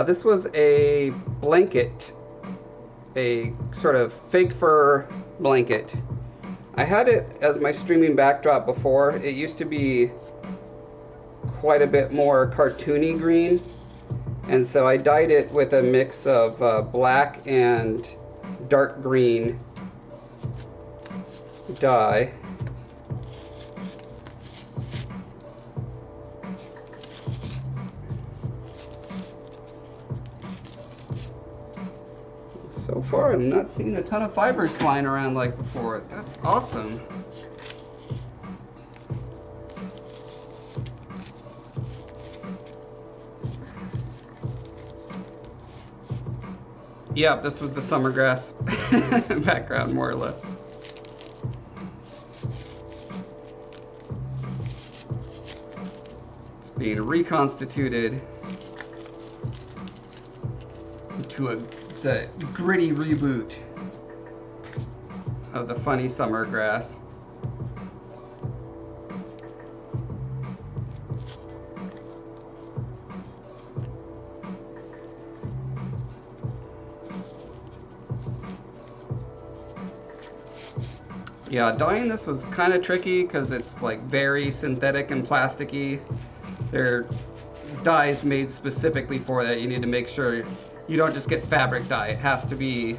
A: This was a blanket, a sort of fake fur blanket. I had it as my streaming backdrop before. It used to be quite a bit more cartoony green, and so I dyed it with a mix of black and dark green dye. So far, I'm not seeing a ton of fibers flying around like before. That's awesome. Yeah, this was the summer grass background, more or less. It's being reconstituted into it's a gritty reboot of the funny summer grass. Yeah, dyeing this was kind of tricky because it's like very synthetic and plasticky. They're dyes made specifically for that. You need to make sure you don't just get fabric dye. It has to be,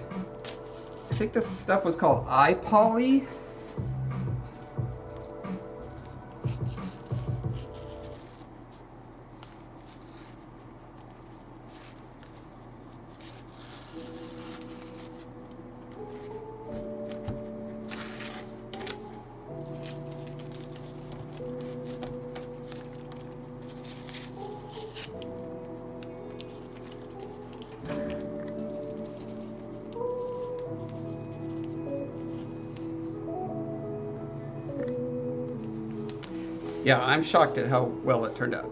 A: I think this stuff was called iPoly. Yeah, I'm shocked at how well it turned out.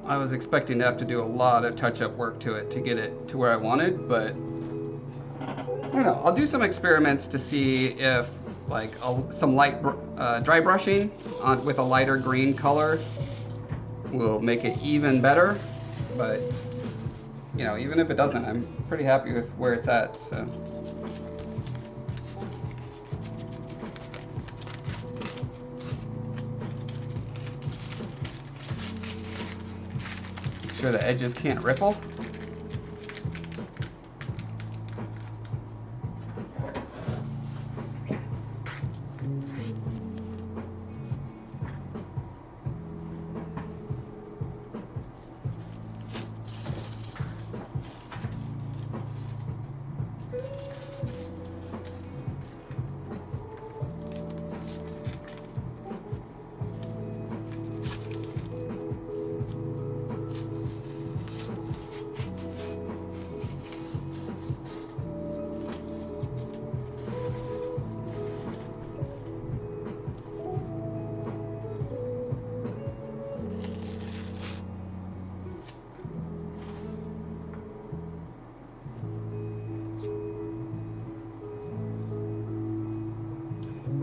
A: I was expecting to have to do a lot of touch-up work to it to get it to where I wanted, but I don't know. I'll do some experiments to see if like some light dry brushing with a lighter green color will make it even better. But you know, even if it doesn't, I'm pretty happy with where it's at. So. Sure the edges can't ripple.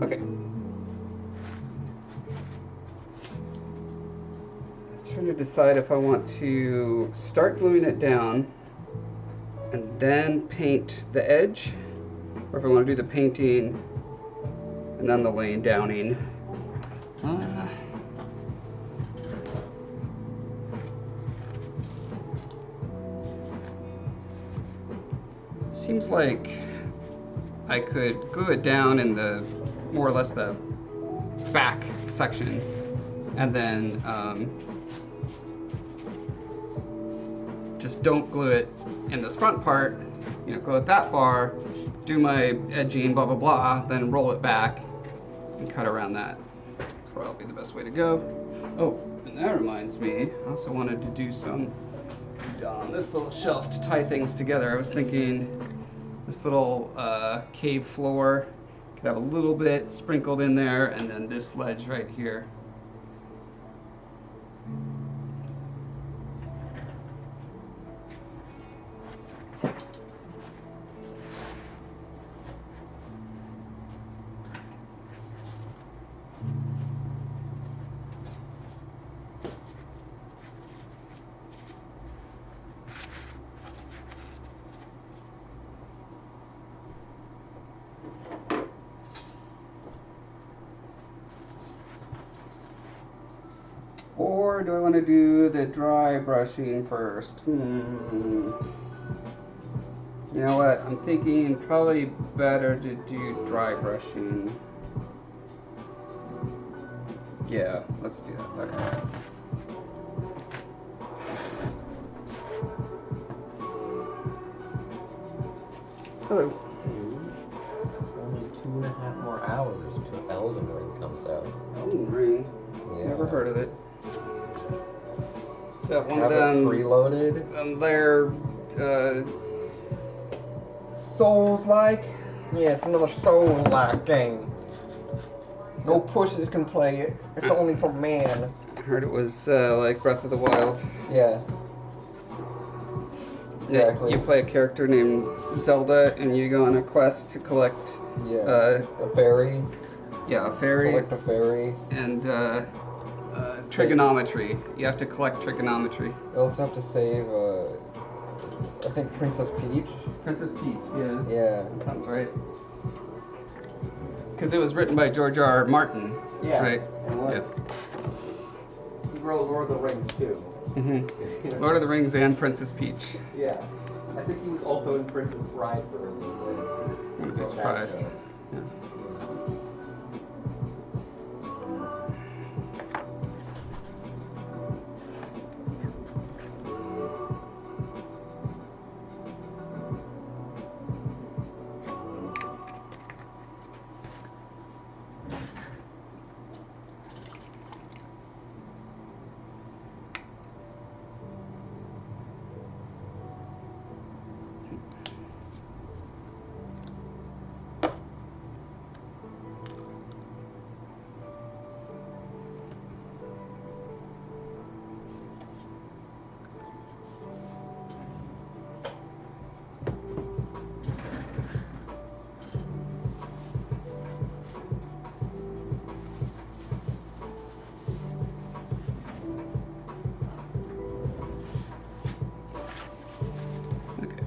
A: Okay. I'm trying to decide if I want to start gluing it down and then paint the edge, or if I want to do the painting and then the laying downing. Seems like I could glue it down in the more or less the back section, and then just don't glue it in this front part. You know, glue it that far, do my edging, blah blah blah, then roll it back and cut around that. Probably the best way to go. Oh, and that reminds me, I also wanted to do some on this little shelf to tie things together. I was thinking this little cave floor could have a little bit sprinkled in there, and then this ledge right here. Or do I want to do the dry brushing first? You know what? I'm thinking probably better to do dry brushing. Yeah, let's do that. Okay. Hello.
B: Only 2.5 more hours until Elden Ring comes out.
A: Elden Ring?
B: Yeah.
A: Never heard of it. So one of
B: Have
A: them
B: it preloaded?
A: they're Souls-like.
B: Yeah, it's another Soul-like game. No pussies can play it. It's only for men.
A: I heard it was like Breath of the Wild.
B: Yeah. Exactly.
A: You play a character named Zelda, and you go on a quest to collect.
B: Yeah. A fairy.
A: Yeah, a fairy.
B: Collect a fairy.
A: And trigonometry. You have to collect trigonometry.
B: You also have to save, I think, Princess Peach.
A: Princess Peach, yeah.
B: Yeah.
A: That sounds right. Because it was written by George R. Martin.
B: Yeah.
A: Right?
B: And
A: Yeah.
B: He wrote Lord of the Rings, too.
A: Mm-hmm. Lord of the Rings and Princess Peach.
B: Yeah. I think he was also in Princess Bride for a little bit.
A: Wouldn't be surprised. Yeah.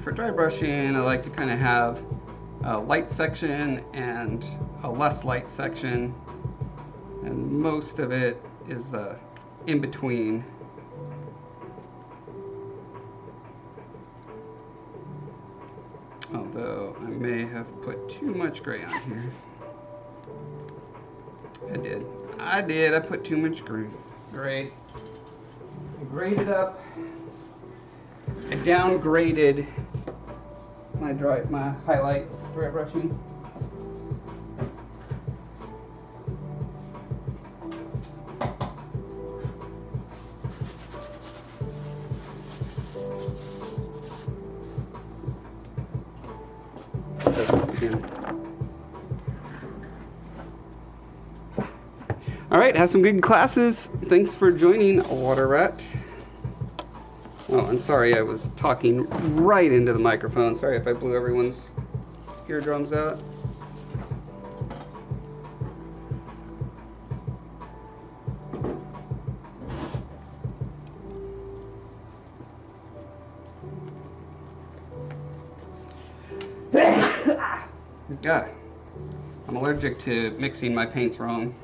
A: For dry brushing, I like to kind of have a light section and a less light section, and most of it is in between. Although I may have put too much gray on here. I put too much gray. I graded up. I downgraded my highlight dry brushing. Let's do this again. All right, have some good classes. Thanks for joining, Water Rat. Oh, and sorry, I was talking right into the microphone. Sorry if I blew everyone's eardrums out. Yeah, I'm allergic to mixing my paints wrong.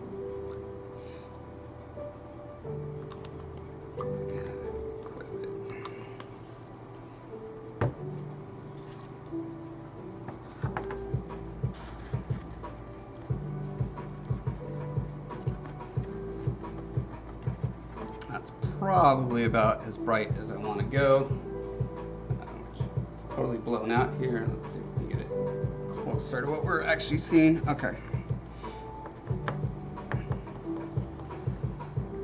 A: That's probably about as bright as I want to go. It's totally blown out here. Let's see if we can get it closer to what we're actually seeing. Okay.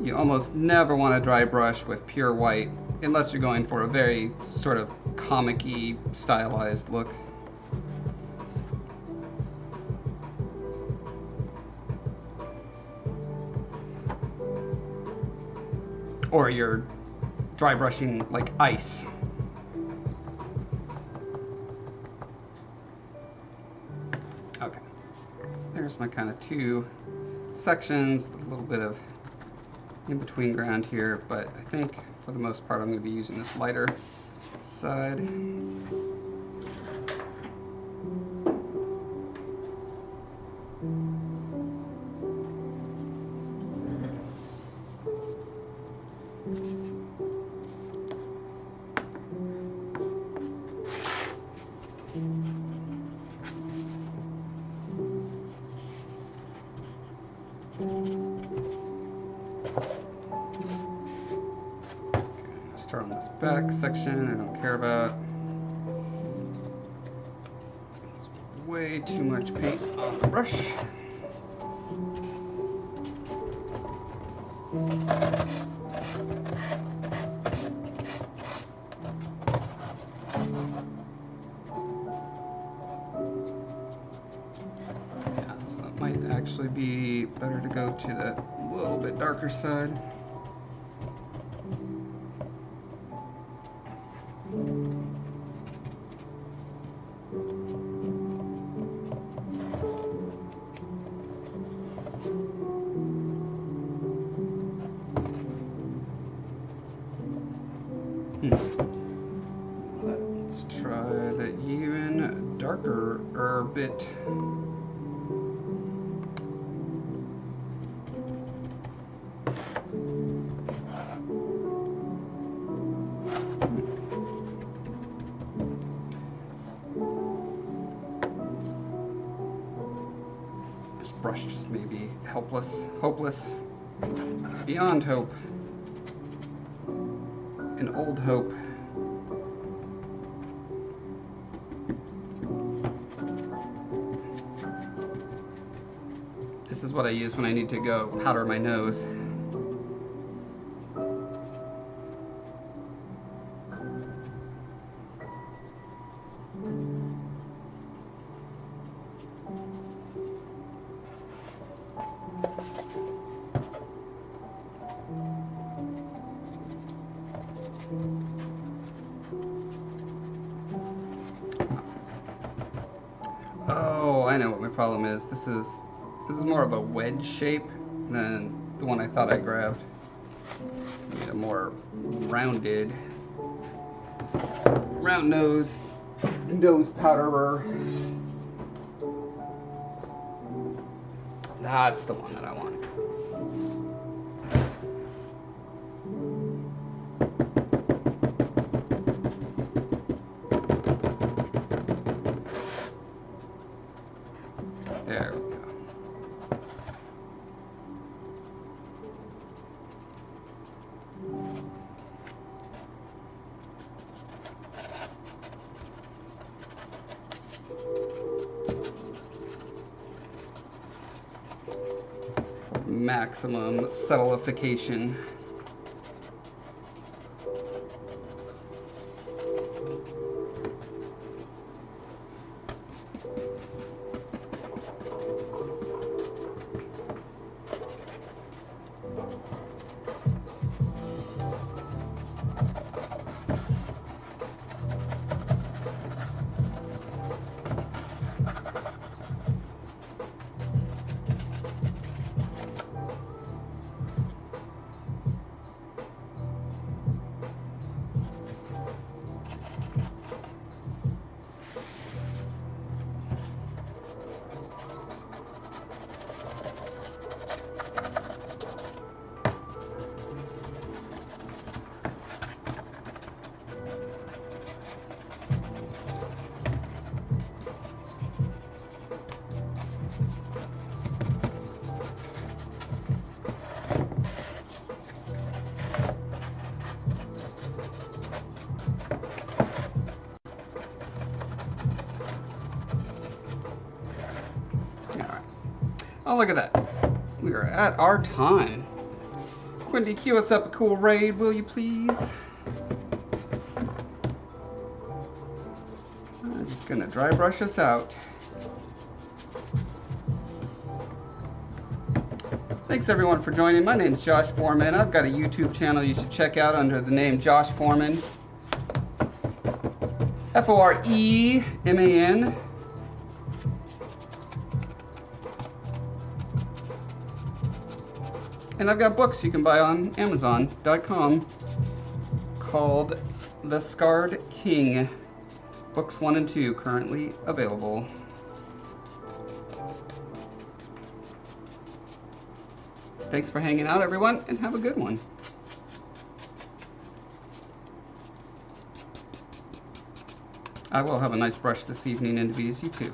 A: You almost never want to dry brush with pure white unless you're going for a very sort of comic-y stylized look. Or you're dry brushing like ice. Okay, there's my kind of two sections, a little bit of in-between ground here, but I think for the most part I'm going to be using this lighter side. Start on this back section, I don't care about. It's way too much paint on the brush. Yeah, so it might actually be better to go to the little bit darker side. Let's try the even darker bit. This brush just may be hopeless, beyond hope, an old hope. This is what I use when I need to go powder my nose. Oh, I know what my problem is. This is more of a wedge shape than the one I thought I grabbed. I need a more round nose powderer. That's the one that I want. There we go. Maximum subtleification. Oh, look at that. We are at our time. Quinty, cue us up a cool raid, will you please? I'm just gonna dry brush us out. Thanks everyone for joining. My name's Josh Foreman. I've got a YouTube channel you should check out under the name Josh Foreman. Foreman. And I've got books you can buy on Amazon.com called The Scarred King. Books 1 and 2 currently available. Thanks for hanging out, everyone, and have a good one. I will have a nice brush this evening, and you too.